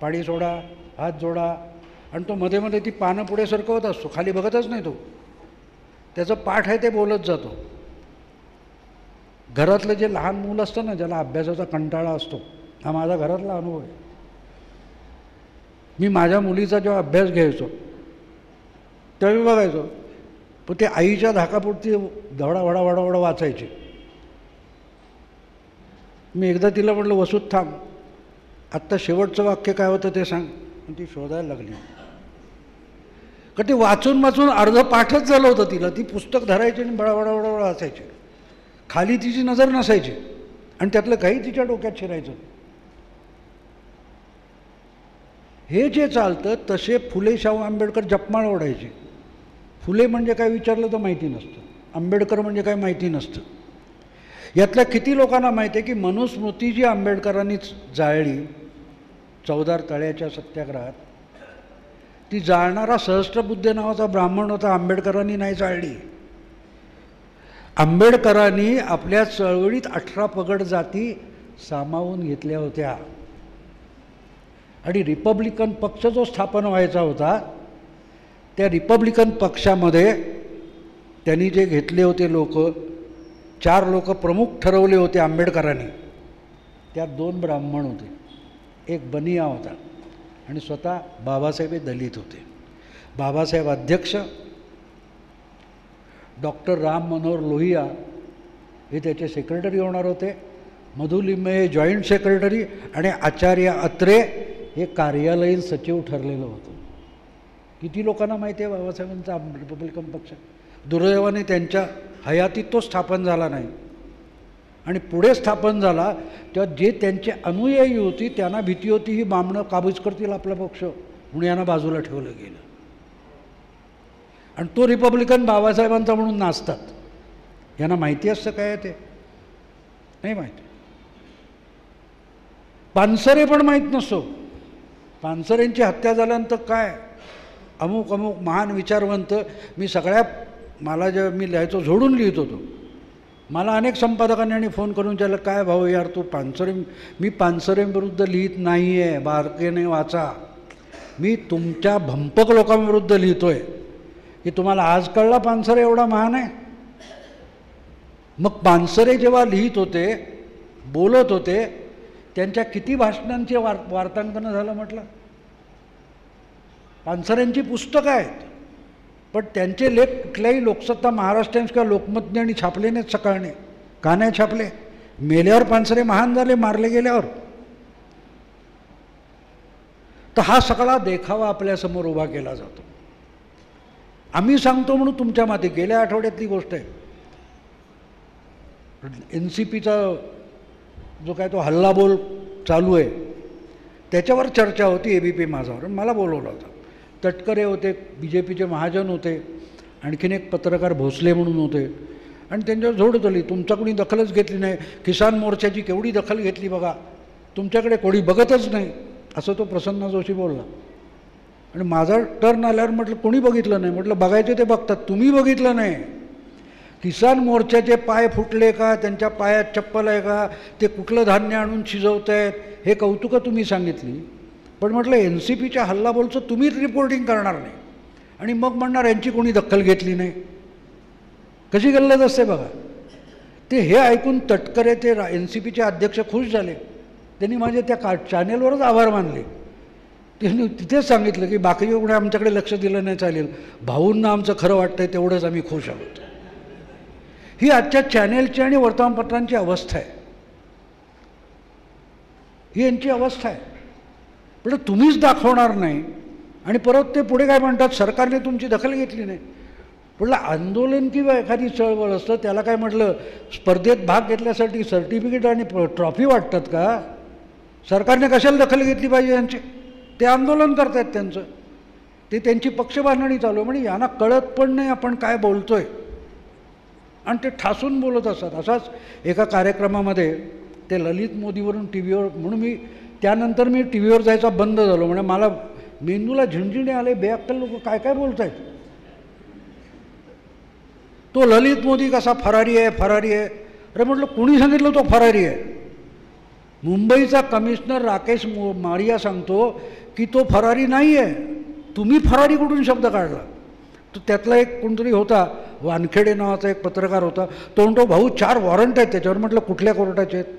पाणी सोडा, हात जोडा, आणि तो मध्ये मध्ये ती पानं पुढे सरकवत असतो, खाली बघतच नाही तो. त्याचं पाठ आहे ते बोलत जातो. घरातलं जे लहान मूल असतं ना, ज्याला अभ्यासाचा कंटाळा असतो, हा माझा घरातला अनुभव आहे. मी माझ्या मुलीचा जेव्हा अभ्यास घ्यायचो त्यावेळी बघायचो, पण ते आईच्या धाकापुरती धडा वडा वडा वडा वाचायचे. मी एकदा तिला म्हटलं, वसूत थांब, आत्ता शेवटचं वाक्य काय होतं ते सांग. आणि ती शोधायला लागली, का ते वाचून वाचून अर्ध पाठच झालं होतं तिला. ती पुस्तक धरायची आणि बडा वडा वडा वडा वाचायची, खाली तिची नजर नसायची आणि त्यातलं काही तिच्या डोक्यात शिरायचं. हे जे चालतं तसे फुले शाहू आंबेडकर जपमाळ ओढायचे. फुले म्हणजे काय विचारलं तर माहिती नसतं, आंबेडकर म्हणजे काय माहिती नसतं. यातल्या किती लोकांना माहिती आहे की मनुस्मृती जी आंबेडकरांनी जाळली चौदार तळ्याच्या सत्याग्रहात, ती जाळणारा सहस्त्रबुद्धे नावाचा ब्राह्मण होता, आंबेडकरांनी नाही जाळली. आंबेडकरांनी आपल्या चळवळीत 18 पगड जाती सामावून घेतल्या होत्या. आणि रिपब्लिकन पक्ष जो स्थापन व्हायचा होता, त्या रिपब्लिकन पक्षामध्ये त्यांनी जे घेतले होते लोक, 4 लोक प्रमुख ठरवले होते आंबेडकरांनी. त्यात 2 ब्राह्मण होते, एक बनिया होता, आणि स्वतः बाबासाहेब हे दलित होते. बाबासाहेब अध्यक्ष, डॉक्टर राम मनोहर लोहिया हे त्याचे सेक्रेटरी होणार होते, मधु लिंबे हे जॉईंट सेक्रेटरी, आणि आचार्य अत्रे हे कार्यालयीन सचिव ठरलेलं होतं. किती लोकांना माहिती आहे बाबासाहेबांचा रिपब्लिकन पक्ष? दुर्दैवाने त्यांच्या हयातीत तो स्थापन झाला नाही. आणि पुढे स्थापन झाला तेव्हा जे त्यांचे अनुयायी होती त्यांना भीती होती ही बामणं काबूज करतील आपला पक्ष, म्हणून यांना बाजूला ठेवलं गेलं. आणि तो रिपब्लिकन बाबासाहेबांचा म्हणून नाचतात. यांना माहिती असतं काय ते? नाही माहिती. पानसरे पण माहीत नसतो. पानसरेंची हत्या झाल्यानंतर काय अमुक अमुक महान विचारवंत, मी सगळ्या, मला जेव्हा मी लिहायचो झोडून लिहित होतो, मला अनेक संपादकांनी आणि फोन करून विचारलं, काय भाऊ यार तू पानसरे, मी पानसरेंविरुद्ध लिहित नाही आहे, बारकेने वाचा, मी तुमच्या भंपक लोकांविरुद्ध लिहितो आहे. की तुम्हाला आज कळला पानसरे एवढा महान आहे? मग पानसरे जेव्हा लिहित होते, बोलत होते, त्यांच्या किती भाषणांचे वार्तांकन झालं म्हटलं. पानसरेंची पुस्तकं आहेत, पण त्यांचे लेख कुठल्याही लोकसत्ता, महाराष्ट्र टाइम्स किंवा लोकमतने छापले नाहीत. सकाळने का नाही छापले? मेल्यावर पानसरे महान झाले, मारले गेल्यावर. तर हा सगळा देखावा आपल्यासमोर उभा केला जातो. आम्ही सांगतो म्हणून तुमच्या मागे. गेल्या आठवड्यातली गोष्ट आहे, NCPचा जो काय तो हल्लाबोल चालू आहे त्याच्यावर चर्चा होती ABP माझावर. मला बोलवलं होतं. तटकरे होते, BJPचे महाजन होते, आणखीन एक पत्रकार भोसले म्हणून होते, आणि त्यांच्यावर झोड झाली. तुमचा कोणी दखलच घेतली नाही. किसान मोर्चाची केवढी दखल घेतली बघा, तुमच्याकडे कोणी बघतच नाही, असं तो प्रसन्न जोशी बोलला. आणि माझा टर्न आल्यावर म्हटलं कोणी बघितलं नाही. म्हटलं बघायचे ते बघतात, तुम्ही बघितलं नाही. किसान मोर्चाचे पाय फुटले का, त्यांच्या पायात चप्पल आहे का, ते कुठलं धान्य आणून शिजवत आहेत, हे कौतुकं तुम्ही सांगितली. पण म्हटलं NCPच्या हल्लाबोलचं तुम्हीच रिपोर्टिंग करणार नाही आणि मग म्हणणार यांची कोणी दखल घेतली नाही. कशी गल्लत असते बघा. ते हे ऐकून तटकरे ते NCPचे अध्यक्ष खुश झाले. त्यांनी माझे त्या चॅनेलवरच आभार मानले. त्यांनी तिथेच सांगितलं की बाकी कोणी आमच्याकडे लक्ष दिलं नाही चालेल, भाऊंना आमचं खरं वाटतंय तेवढंच आम्ही खुश आहोत. ही आजच्या चॅनेलची आणि वर्तमानपत्रांची अवस्था आहे. ही यांची अवस्था आहे. पण तुम्हीच दाखवणार नाही आणि परत ते पुढे काय म्हणतात, सरकारने तुमची दखल घेतली नाही. म्हटलं आंदोलन किंवा एखादी चळवळ असतं त्याला काय म्हटलं, स्पर्धेत भाग घेतल्यासाठी सर्टिफिकेट आणि ट्रॉफी वाटतात का? सरकारने कशाला दखल घेतली पाहिजे यांची? ते आंदोलन करतात त्यांचं, ते त्यांची पक्षबांधणी चालू आहे. म्हणजे यांना कळत पण नाही आपण काय बोलतोय आणि ते ठासून बोलत असतात. असाच एका कार्यक्रमामध्ये ते ललित मोदीवरून TVवर, म्हणून मी त्यानंतर मी TVवर जायचा बंद झालो. म्हणजे मला मेंदूला झिणझिणे आले, बेअक्कल लोक काय काय बोलत आहेत. तो ललित मोदी कसा फरारी आहे, फरारी आहे. अरे म्हटलं कोणी सांगितलं तो फरारी आहे? मुंबईचा कमिशनर राकेश मारिया सांगतो की तो फरारी नाही आहे. तुम्ही फरारी कुठून शब्द काढला? तो त्यातला एक कोणतरी होता, वानखेडे नावाचा एक पत्रकार होता, तो म्हणतो भाऊ 4 वॉरंट आहेत त्याच्यावर. म्हटलं कुठल्या कोर्टाचे आहेत?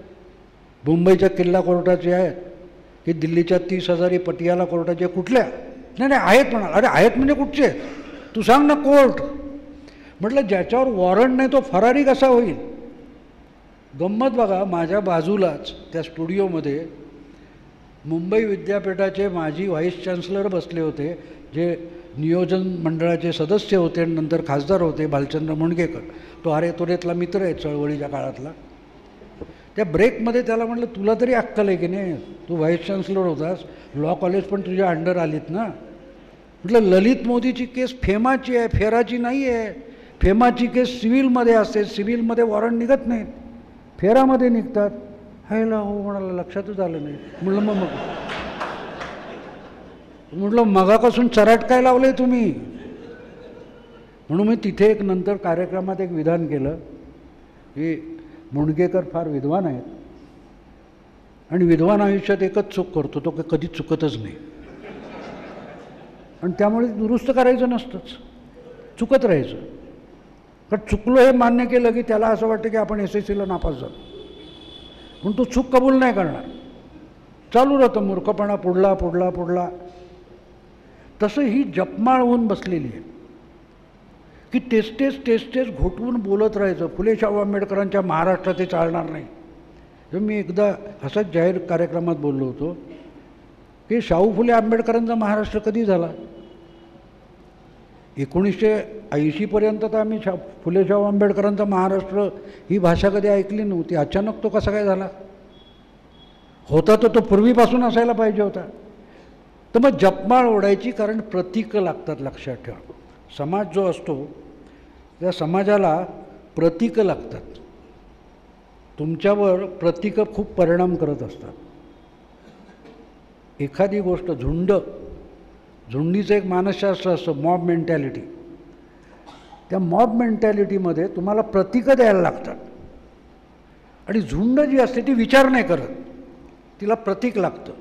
मुंबईच्या किल्ला कोर्टाचे आहेत की दिल्लीच्या 30,000 पटियाला कोर्टाचे? कुठल्या? नाही नाही आहेत म्हणाल. अरे आहेत म्हणजे कुठचे? तू सांग ना कोर्ट. म्हटलं ज्याच्यावर वॉरंट नाही तो फरारी कसा होईल? गंमत बघा, माझ्या बाजूलाच त्या स्टुडिओमध्ये मुंबई विद्यापीठाचे माजी व्हाईस चान्सलर बसले होते, जे नियोजन मंडळाचे सदस्य होते आणि नंतर खासदार होते, भालचंद्र मुणगेकर. तो आरेतोरेतला मित्र आहे चळवळीच्या काळातला. त्या ब्रेकमध्ये त्याला म्हटलं तुला तरी अक्कल आहे की नाही? तू व्हाईस चान्सलर होतास, लॉ कॉलेज पण तुझ्या अंडर आलीत ना. म्हटलं ललित मोदीची केस फेमाची आहे, फेराची नाही आहे. फेमाची केस सिव्हिलमध्ये असते, सिव्हिलमध्ये वॉरंट निघत नाहीत, फेरामध्ये निघतात. हायला हो म्हणाला, लक्षातच आलं नाही. म्हटलं मगापासून चराट काय लावलं आहे तुम्ही? म्हणून मी तिथे एक नंतर कार्यक्रमात एक विधान केलं की मुणगेकर फार विद्वान आहेत आणि विद्वान आयुष्यात एकच चूक करतो, तो कधी चुकतच नाही. आणि त्यामुळे दुरुस्त करायचं नसतंच, चुकत राहायचं. कारण चुकलो हे मान्य केलं की त्याला असं वाटतं की आपण SSCला नापास झालो, म्हणून तो चूक कबूल नाही करणार. चालू राहतं मूर्खपणा, पुढला पुढला पुढला. तसं ही जपमाळ होऊन बसलेली आहे की तेच घोटवून बोलत राहायचं. फुले शाहू आंबेडकरांच्या महाराष्ट्रात ते चालणार नाही. मी एकदा असाच जाहीर कार्यक्रमात बोललो होतो की शाहू फुले आंबेडकरांचा महाराष्ट्र कधी झाला? 1980पर्यंत तर आम्ही फुले शाहू आंबेडकरांचा महाराष्ट्र ही भाषा कधी ऐकली नव्हती. अचानक तो कसा काय झाला? होता तो पूर्वीपासून असायला पाहिजे होता. तर मग जपमाळ ओढायची, कारण प्रतीकं लागतात. लक्षात ठेवा, समाज जो असतो त्या समाजाला प्रतीकं लागतात. तुमच्यावर प्रतीकं खूप परिणाम करत असतात. एखादी गोष्ट झुंडीचं एक मानसशास्त्र असतं, मॉब मेंटॅलिटी. त्या मॉब मेंटॅलिटीमध्ये तुम्हाला प्रतीकं द्यायला लागतात. आणि झुंड जी असते ती विचार नाही करत, तिला प्रतीक लागतं.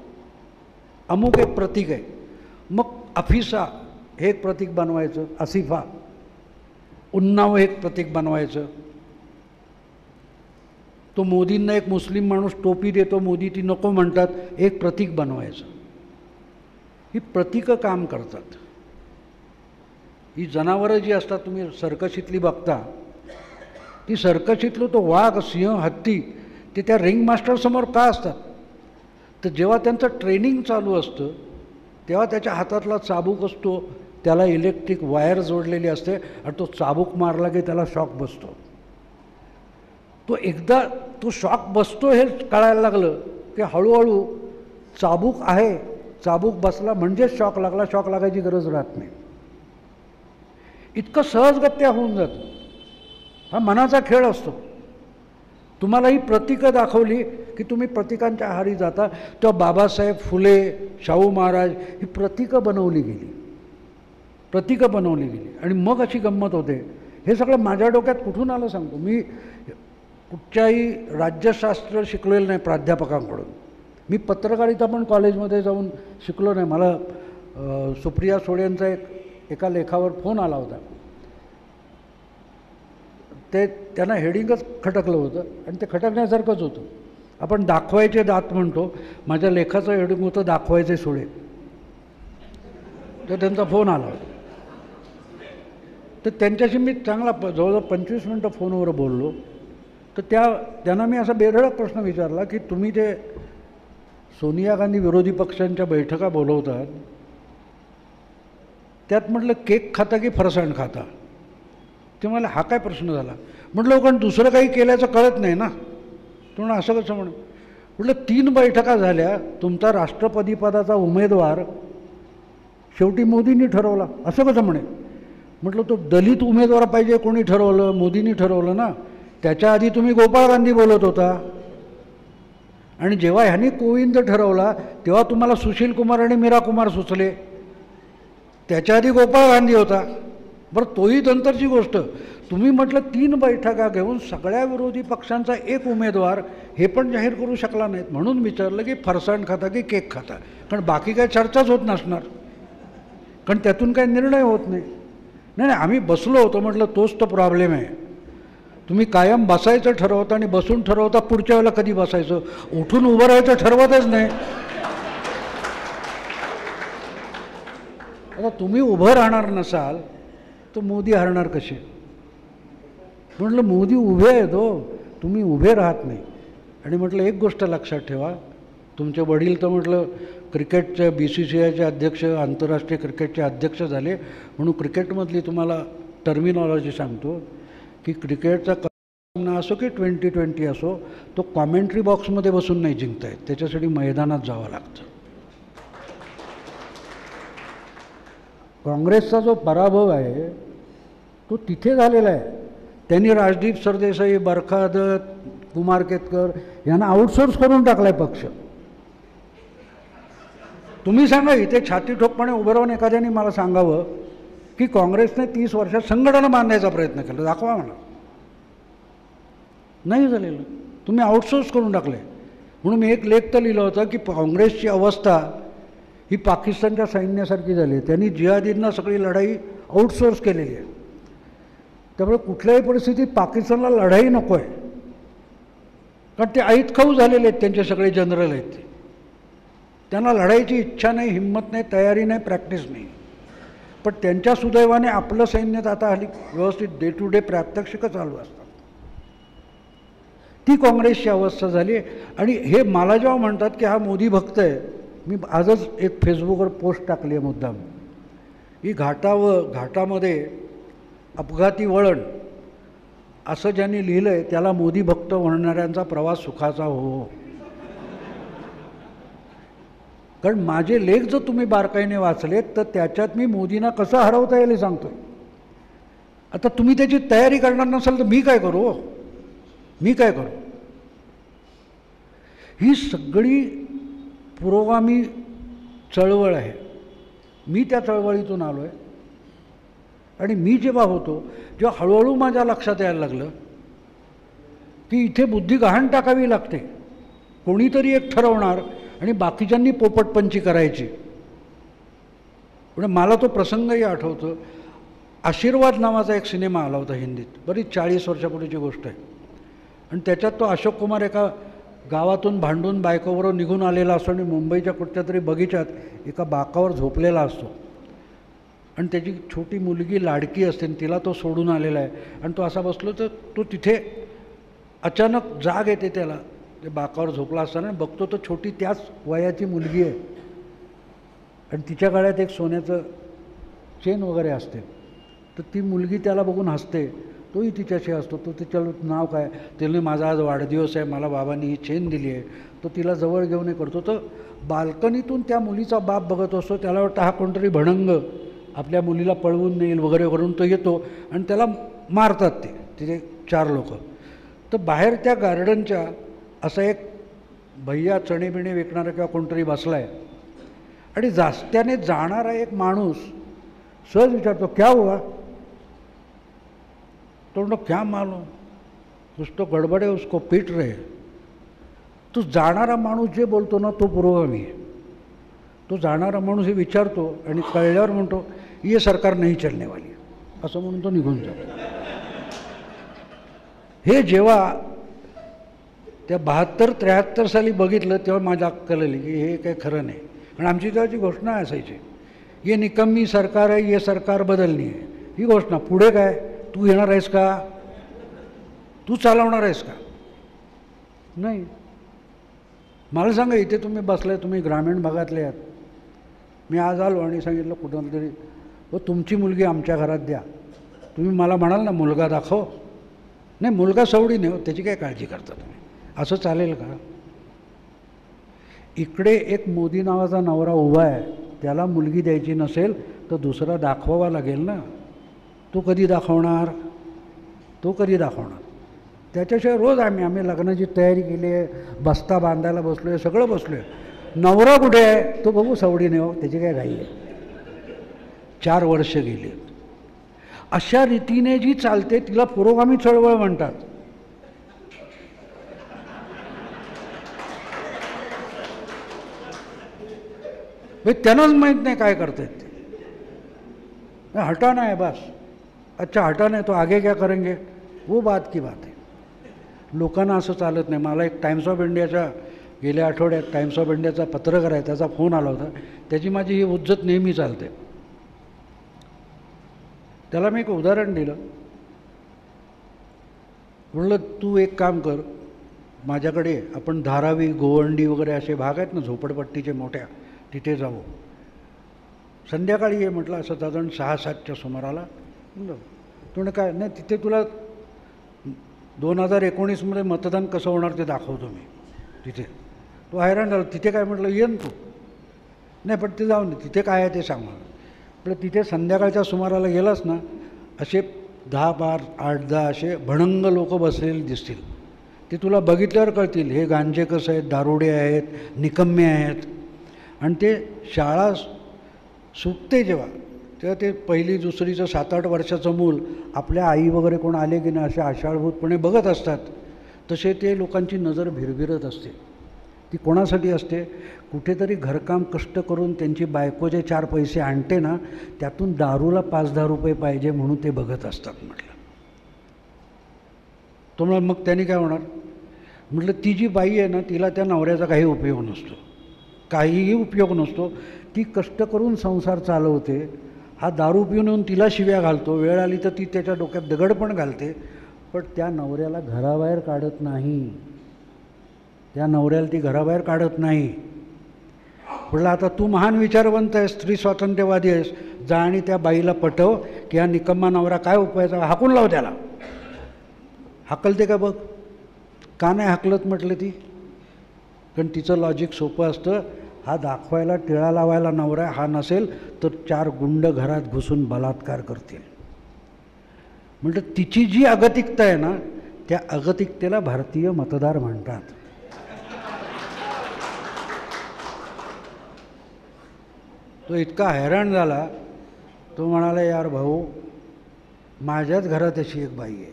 अमुक एक प्रतीक आहे, मग अफिसा हे एक प्रतीक बनवायचं, असिफा, उन्नाव हे एक प्रतीक बनवायचं. तो मोदींना एक मुस्लिम माणूस टोपी देतो, मोदी ती नको म्हणतात, एक प्रतीक बनवायचं. ही प्रतीकं काम करतात. ही जनावरं जी असतात, तुम्ही सर्कशीतली बघता, ती सर्कशीतलं तो वाघ, सिंह, हत्ती ते त्या रिंग मास्टरसमोर का असतात? तर जेव्हा त्यांचं ट्रेनिंग चालू असतं तेव्हा त्याच्या हातातला चाबूक असतो, त्याला इलेक्ट्रिक वायर जोडलेली असते आणि तो चाबूक मारला की त्याला शॉक बसतो. तो एकदा तो शॉक बसतो हे कळायला लागलं की हळूहळू चाबूक आहे, चाबूक बसला म्हणजेच शॉक लागला, शॉक लागायची गरज राहत नाही. इतकं सहजगत्या होऊन जातं. हा मनाचा खेळ असतो. तुम्हाला ही प्रतीकं दाखवली की तुम्ही प्रतीकांच्या आहारी जाता. तेव्हा बाबासाहेब, फुले, शाहू महाराज ही प्रतीकं बनवली गेली, प्रतीकं बनवली गेली. आणि मग अशी गंमत होते. हे सगळं माझ्या डोक्यात कुठून आलं सांगतो. मी कुठच्याही राज्यशास्त्र शिकलेलं नाही प्राध्यापकांकडून. मी पत्रकारिता पण कॉलेजमध्ये जाऊन शिकलो नाही. मला सुप्रिया सोळेंचा एका लेखावर फोन आला होता. ते त्यांना हेडिंगच खटकलं होतं आणि ते खटकण्यासारखंच होतं. आपण दाखवायचे दात म्हणतो, माझ्या लेखाचं हेडिंग होतं दाखवायचे सोळे. तर त्यांचा फोन आला होता. तर त्यांच्याशी मी चांगला जवळजवळ 25 मिनटं फोनवर बोललो. तर त्यांना मी असा बेधडक प्रश्न विचारला की तुम्ही ते सोनिया गांधी विरोधी पक्षांच्या बैठका बोलवतात, त्यात म्हटलं केक खाता की फरसाण खाता? ते मला हा काय प्रश्न झाला? म्हटलं कारण दुसरं काही केल्याचं कळत नाही ना. तुम्हाला असं कसं म्हटलं 3 बैठका झाल्या, तुमचा राष्ट्रपती पदाचा उमेदवार शेवटी मोदींनी ठरवला, असं कसं म्हणे? म्हटलं तो दलित उमेदवार पाहिजे, कोणी ठरवलं? मोदींनी ठरवलं ना. त्याच्या आधी तुम्ही गोपाळ गांधी बोलत होता आणि जेव्हा ह्यांनी कोविंद ठरवला तेव्हा तुम्हाला सुशील कुमार आणि मीरा कुमार सुचले. त्याच्या आधी गोपाळ गांधी होता. बरं तोही नंतरची गोष्ट. तुम्ही म्हटलं 3 बैठका घेऊन सगळ्या विरोधी पक्षांचा एक उमेदवार हे पण जाहीर करू शकला नाहीत. म्हणून विचारलं की फरसाण खाता की केक खाता, कारण बाकी काय चर्चाच होत नसणार, कारण त्यातून काही निर्णय होत नाही. नाही, आम्ही बसलो होतो. म्हटलं तोच तो प्रॉब्लेम आहे. तुम्ही कायम बसायचं ठरवता आणि बसून ठरवता पुढच्या वेळेला कधी बसायचं, उठून उभं राहायचं ठरवतच नाही. आता तुम्ही उभं राहणार नसाल तर मोदी हरणार कसे? म्हटलं मोदी उभे आहेत हो, तुम्ही उभे राहत नाही. आणि म्हटलं एक गोष्ट लक्षात ठेवा, तुमचे वडील तर म्हटलं क्रिकेटचे BCCIचे अध्यक्ष, आंतरराष्ट्रीय क्रिकेटचे अध्यक्ष झाले, म्हणून क्रिकेटमधली तुम्हाला टर्मिनॉलॉजी सांगतो की क्रिकेटचा सामना असो की 2020 असो, तो कॉमेंट्री बॉक्समध्ये बसून नाही जिंकता येत, त्याच्यासाठी मैदानात जावं लागतं. काँग्रेसचा जो पराभव आहे तो तिथे झालेला आहे. त्यांनी राजदीप सरदेसाई, बरखा दत्त, कुमार केतकर यांना आउटसोर्स करून टाकला आहे पक्ष. तुम्ही सांगा, इथे छाती ठोकपणे उभं राहून एखाद्याने मला सांगावं की काँग्रेसने 30 वर्षात संघटना बांधायचा प्रयत्न केला, दाखवा मला. नाही झालेलं, तुम्ही आउटसोर्स करून टाकले. म्हणून मी एक लेख तर लिहिला होता की काँग्रेसची अवस्था ही पाकिस्तानच्या सैन्यासारखी झाली आहे. त्यांनी जिहादींना सगळी लढाई आउटसोर्स केलेली आहे. त्यामुळे कुठल्याही परिस्थितीत पाकिस्तानला लढाई नको आहे, कारण ते ऐतखाऊ झालेले आहेत. त्यांचे सगळे जनरल आहेत, त्यांना लढाईची इच्छा नाही, हिंमत नाही, तयारी नाही, प्रॅक्टिस नाही. पण त्यांच्या सुदैवाने आपलं सैन्य आता हल्ली व्यवस्थित डे टू डे प्रात्यक्षिकं चालू असतात. ती काँग्रेसची अवस्था झाली. आणि हे मला जेव्हा म्हणतात की हा मोदी भक्त आहे, मी आजच एक फेसबुकवर पोस्ट टाकली आहे मुद्दाम, ही घाटामध्ये अपघाती वळण असं ज्यांनी लिहिलं आहे त्याला मोदी भक्त म्हणणाऱ्यांचा प्रवास सुखाचा हो. कारण माझे लेख जर तुम्ही बारकाईने वाचलेत तर त्याच्यात मी मोदींना कसं हरवता येईल हे सांगतो. आता तुम्ही त्याची तयारी करणार नसाल तर मी काय करू? मी काय करू? ही सगळी पुरोगामी चळवळ आहे. मी त्या चळवळीतून आलो आहे. आणि मी जेव्हा होतो जेव्हा हळूहळू माझ्या लक्षात यायला लागलं की इथे बुद्धी गहाण टाकावी लागते. कोणीतरी एक ठरवणार आणि बाकीच्यांनी पोपटपंची करायची. म्हणजे मला तो प्रसंगही आठवतो. आशीर्वाद नावाचा एक सिनेमा आला होता हिंदीत, बरीच 40 वर्षापूर्वीची गोष्ट आहे. आणि त्याच्यात तो अशोक कुमार एका गावातून भांडून बायकोबरोबर निघून आलेला असतो आणि मुंबईच्या कुठच्या तरी बगीच्यात एका बाकावर झोपलेला असतो. आणि त्याची छोटी मुलगी लाडकी असते आणि तिला तो सोडून आलेला आहे. आणि तो असा बसलो तर तो तिथे अचानक जाग येते त्याला, ते बाकावर झोपला असताना बघतो तर छोटी त्याच वयाची मुलगी आहे आणि तिच्या गळ्यात एक सोन्याचं चेन वगैरे असते. तर ती मुलगी त्याला बघून हसते, तोही तिच्याशी असतो. तो तिच्याला नाव काय, तिने माझा आज वाढदिवस आहे, मला बाबांनी ही चेन दिली आहे. तो तिला जवळ घेऊन हे करतो. तर बाल्कनीतून त्या मुलीचा बाप बघत असतो. त्याला वाटतं हा कोणतरी भणंग आपल्या मुलीला पळवून नेईल वगैरे करून तो येतो आणि त्याला मारतात ते तिथे 4 लोक. तर बाहेर त्या गार्डनच्या असा एक भैया चणेबिणे विकणारा किंवा कोणतरी बसला आहे आणि जास्त्याने जाणारा एक माणूस सहज विचारतो, क्या हुआ? तो म्हणतो, क्या मालूम, कुछ तो गडबड आहे, उसको पीट रहे. तो जाणारा माणूस जे बोलतो ना तो पुरोगामी आहे. तो जाणारा माणूस हे विचारतो आणि कळल्यावर म्हणतो, ये सरकार नाही चलने वाली, असं म्हणून तो निघून जातो. हे जेव्हा त्या 72-73 साली बघितलं तेव्हा माझ्या अक्कल आली की हे काही खरं नाही. आणि आमची तेव्हाची घोषणा असायची, ये निकम्मी सरकार आहे, ये सरकार बदलणी आहे, ही घोषणा. पुढे काय, तू येणार आहेस का? तू चालवणार आहेस का? नाही. मला सांगा, इथे तुम्ही बसलाय, तुम्ही ग्रामीण भागातले आहात. मी आज आलो आणि सांगितलं कुठं तरी, हो तुमची मुलगी आमच्या घरात द्या. तुम्ही मला म्हणाल ना मुलगा दाखव, नाही मुलगा सवडी नाही हो, त्याची काय काळजी करता तुम्ही? असं चालेल का? इकडे एक मोदी नावाचा नवरा उभा आहे, त्याला मुलगी द्यायची नसेल तर दुसरा दाखवावा लागेल ना. तो कधी दाखवणार? तो कधी दाखवणार? त्याच्याशिवाय रोज आम्ही लग्नाची तयारी केली आहे, बस्ता बांधायला बसलो आहे, सगळं बसलो आहे. नवरा कुठे आहे तो बघू, सवडी नाही हो, त्याची काय घाई आहे. 4 वर्ष गेली. अशा रीतीने जी चालते तिला पुरोगामी चळवळ म्हणतात. त्यांनाच माहीत नाही काय करतायत ते. हटाना है बस, अच्छा हटाना है तो आगे क्या करेंगे, वो बात की बात आहे. लोकांना असं चालत नाही. मला एक टाइम्स ऑफ इंडियाच्या गेल्या आठवड्यात टाइम्स ऑफ इंडियाचा पत्रकार आहे, त्याचा फोन आला होता. त्याची माझी ही उज्जत नेहमी चालते. त्याला मी एक उदाहरण दिलं. म्हणलं तू एक काम कर, माझ्याकडे आपण धारावी, गोवंडी वगैरे असे भाग आहेत ना झोपडपट्टीचे मोठ्या, तिथे जाऊ. संध्याकाळी ये म्हटलं, असं साधारण 6-7च्या सुमाराला. म्हणलं तू काय नाही, तिथे तुला 2019मध्ये मतदान कसं होणार ते दाखवतो मी तिथे. तो हैराण झाला. तिथे काय म्हटलं, ये ना तू. नाही पण ते जाऊन तिथे काय आहे ते सांग मला. म्हटलं तिथे संध्याकाळच्या सुमाराला गेलास ना, असे 10-12, 8-10 असे भणंग लोक बसलेले दिसतील. ते तुला बघितल्यावर कळतील हे गांजेकस आहेत, दारुडे आहेत, निकम्मे आहेत. आणि ते शाळा सुटते जेव्हा, तेव्हा ते पहिली दुसरीचं 7-8 वर्षाचं मूल आपल्या आई वगैरे कोण आले की नाही असे आशाळभूतपणे बघत असतात. तसे ते लोकांची नजर भिरभिरत असते. ती कोणासाठी असते, कुठेतरी घरकाम कष्ट करून त्यांची बायको जे 4 पैसे आणते ना, त्यातून दारूला 5-10 रुपये पाहिजे म्हणून ते बघत असतात. म्हटलं तो म्हणा मग त्यांनी काय होणार. म्हटलं ती जी बाई आहे ना, तिला त्या नवऱ्याचा काही उपयोग नसतो, काहीही उपयोग नसतो. ती कष्ट करून संसार चालवते. हा दारू पिऊन येऊन तिला शिव्या घालतो, वेळ आली तर ती त्याच्या डोक्यात दगड पण घालते, पण त्या नवऱ्याला घराबाहेर काढत नाही. त्या नवऱ्याला ती घराबाहेर काढत नाही. म्हटलं आता तू महान विचारवंत आहेस, स्त्री स्वातंत्र्यवादी आहेस, जा आणि त्या बाईला पटव की हा निकम्मा नवरा काय उपायाचा, हाकून लाव त्याला. हाकलते का बघ. का नाही हाकलत म्हटलं ती. कारण तिचं लॉजिक सोपं असतं. हा दाखवायला, टिळा लावायला नवरा हा नसेल तर 4 गुंड घरात घुसून बलात्कार करतील. म्हटलं तिची जी अगतिकता आहे ना, त्या अगतिकतेला भारतीय मतदार म्हणतात. तो इतका हैराण झाला. तो म्हणाला यार भाऊ, माझ्याच घरात अशी एक बाई आहे,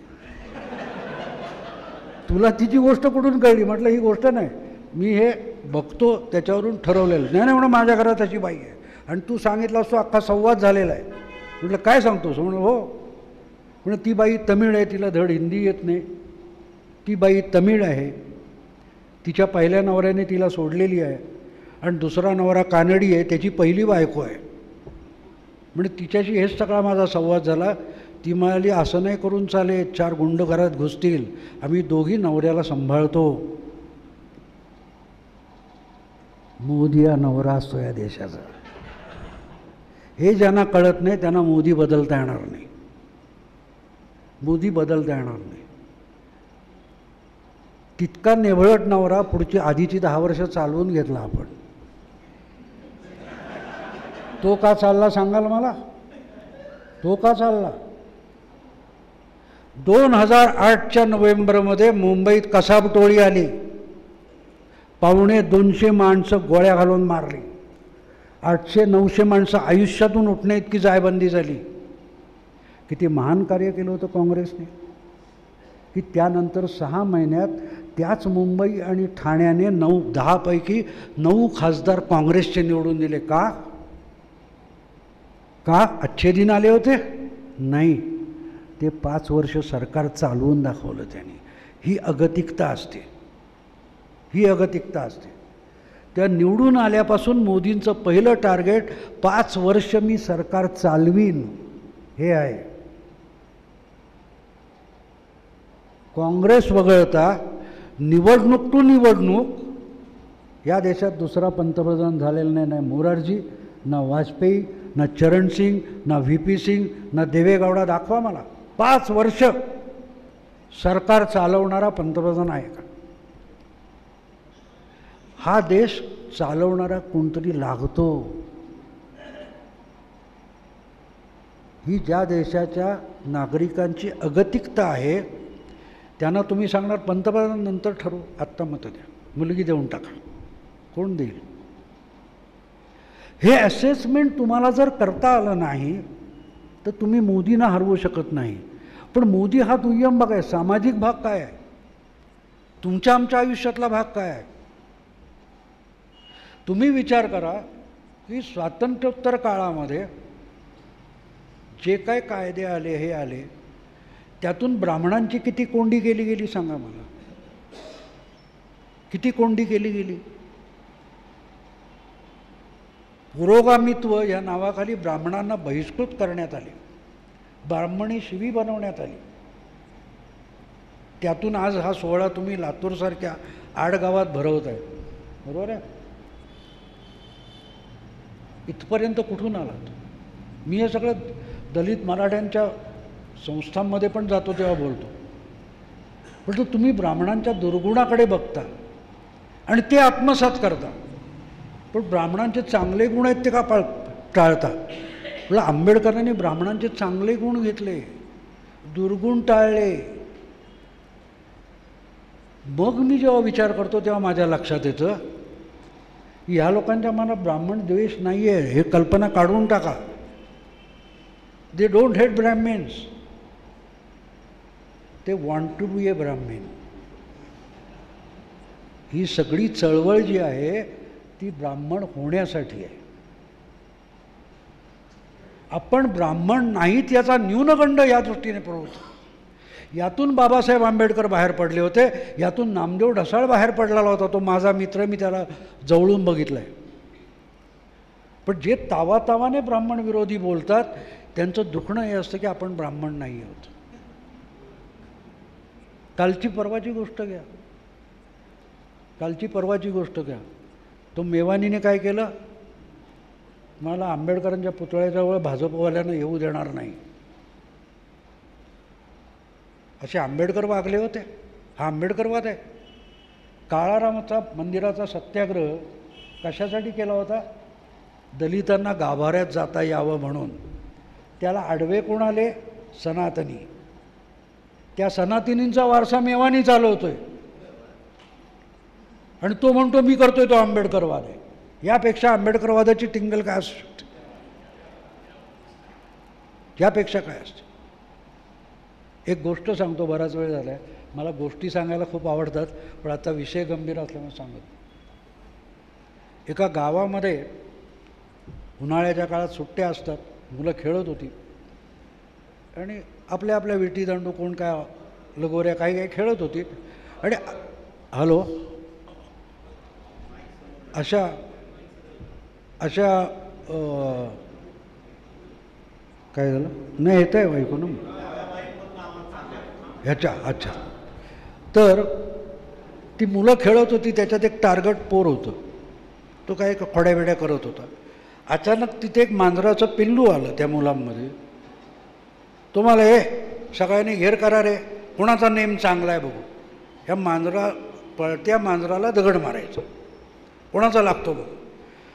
तुला तिची गोष्ट कुठून कळली. म्हटलं ही गोष्ट नाही, मी हे बघतो त्याच्यावरून ठरवलेलं. नाही नाही म्हणून माझ्या घरात अशी बाई आहे आणि तू सांगितलं असतो अख्खा संवाद झालेला आहे. म्हटलं काय सांगतोस. म्हणून हो. म्हणजे ती बाई तमिळ आहे, तिला धड हिंदी येत नाही. ती बाई तमिळ आहे, तिच्या पहिल्या नवऱ्याने तिला सोडलेली आहे आणि दुसरा नवरा कानडी आहे, त्याची पहिली बायको आहे. म्हणजे तिच्याशी हेच सगळा माझा संवाद झाला. ती म्हणाली असं नाही करून चालेल, 4 गुंड घरात घुसतील, आम्ही दोघी नवऱ्याला सांभाळतो. मोदी हा नवरा असतो या देशाचा. हे ज्यांना कळत नाही त्यांना मोदी बदलता येणार नाही. मोदी बदलता येणार नाही. तितका नेभळट नवरा पुढची आधीची 10 वर्ष चालवून घेतला आपण. तो का चालला सांगाल मला. तो का चालला. 2008च्या नोव्हेंबरमध्ये मुंबईत कसाबटोळी आली. 250 माणसं गोळ्या घालून मारली. 800-900 माणसं आयुष्यातून उठणे इतकी जायबंदी झाली. किती महान कार्य केलं होतं काँग्रेसने, की त्यानंतर 6 महिन्यात त्याच मुंबई आणि ठाण्याने 10 पैकी 9 खासदार काँग्रेसचे निवडून दिले. का का अच्छे दिन आले होते. नाही, ते 5 वर्ष सरकार चालवून दाखवलं त्यांनी. ही अगतिकता असते. ही अगतिकता असते. त्या निवडून आल्यापासून मोदींचं पहिलं टार्गेट 5 वर्ष मी सरकार चालवीन हे आहे. काँग्रेस वगळता निवडणूक टू निवडणूक या देशात दुसरा पंतप्रधान झालेला नाही. ना मोरारजी, ना वाजपेयी, ना चरणसिंग, ना VP सिंग, ना देवेगौडा. दाखवा मला 5 वर्ष सरकार चालवणारा पंतप्रधान आहे का. हा देश चालवणारा कोणतरी लागतो. ही ज्या देशाच्या नागरिकांची अगतिकता आहे त्यांना तुम्ही सांगणार पंतप्रधान नंतर ठरवू, आत्ता मतं द्या, मुलगी देऊन टाका. कोण देईल. हे असेसमेंट तुम्हाला जर करता आलं नाही तर तुम्ही मोदींना हरवू शकत नाही. पण मोदी हा दुय्यम भाग आहे. सामाजिक भाग काय आहे? तुमच्या आमच्या आयुष्यातला भाग काय आहे? तुम्ही विचार करा की स्वातंत्र्योत्तर काळामध्ये जे काय कायदे आले हे आले त्यातून ब्राह्मणांची किती कोंडी केली गेली सांगा मला. किती कोंडी केली गेली. पुरोगामित्व या नावाखाली ब्राह्मणांना बहिष्कृत करण्यात आले. ब्राह्मणी शिवी बनवण्यात आली. त्यातून आज हा सोहळा तुम्ही लातूरसारख्या आडगावात भरवत आहे. बरोबर आहे. इथपर्यंत कुठून आलात? मी हे सगळं दलित मराठ्यांच्या संस्थांमध्ये पण जातो तेव्हा बोलतो. पण तुम्ही ब्राह्मणांच्या दुर्गुणाकडे बघता आणि ते आत्मसात करता. पण ब्राह्मणांचे चांगले गुण आहेत ते का टाळता? म्हटलं आंबेडकरांनी ब्राह्मणांचे चांगले गुण घेतले, दुर्गुण टाळले. मग मी जेव्हा विचार करतो तेव्हा माझ्या लक्षात येतं ह्या लोकांच्या मनात ब्राह्मण द्वेष नाही आहे. हे कल्पना काढून टाका. दे डोंट हेट ब्राह्मण्स, ते वॉन्ट टू बी ए ब्राह्मण. ही सगळी चळवळ जी आहे ती ब्राह्मण होण्यासाठी आहे. आपण ब्राह्मण नाहीत याचा न्यूनगंड या दृष्टीने पुरवतो. यातून बाबासाहेब आंबेडकर बाहेर पडले होते. यातून नामदेव ढसाळ बाहेर पडलेला होता. तो माझा मित्र, मी त्याला जवळून बघितलं आहे. पण जे तावातावाने ब्राह्मण विरोधी बोलतात त्यांचं दुखणं हे असतं की आपण ब्राह्मण नाही आहोत. कालची परवाची गोष्ट घ्या. कालची परवाची गोष्ट घ्या. तो मेवानीने काय केलं? मला आंबेडकरांच्या पुतळ्याजवळ भाजपवाल्यांना येऊ देणार नाही असे आंबेडकर वागले होते. हा आंबेडकरवाद आहे. काळारामाचा मंदिराचा सत्याग्रह कशासाठी केला होता? दलितांना गाभाऱ्यात जाता यावं म्हणून. त्याला आडवे कोण आले? सनातनी. त्या सनातनींचा वारसा मेवानी चालवतोय आणि तो म्हणतो मी करतोय तो आंबेडकरवाद आहे. यापेक्षा आंबेडकरवादाची टिंगल काय असू शकते? यापेक्षा काय असते? एक गोष्ट सांगतो. बराच वेळ झाला आहे. मला गोष्टी सांगायला खूप आवडतात पण आता विषय गंभीर असल्यामुळे सांगत. एका गावामध्ये उन्हाळ्याच्या काळात सुट्ट्या असतात. मुलं खेळत होती आणि आपल्या आपल्या विटी दांडू कोण काय लगोऱ्या काही काही खेळत होती. आणि हॅलो अशा काय झालं? नाही येत आहे ऐकू ना ह्याच्या. अच्छा. तर ती मुलं खेळत होती. त्याच्यात एक टार्गेट पोर होतं. तो काय खोड्याबिड्या करत होता. अचानक तिथे एक मांजराचं पिल्लू आलं त्या मुलांमध्ये. तो मला हे सगळ्यांनी घेर करा रे, कुणाचा नेम चांगला आहे बघू. ह्या पळत्या मांजराला दगड मारायचं. कोणाचा लागतो बघू.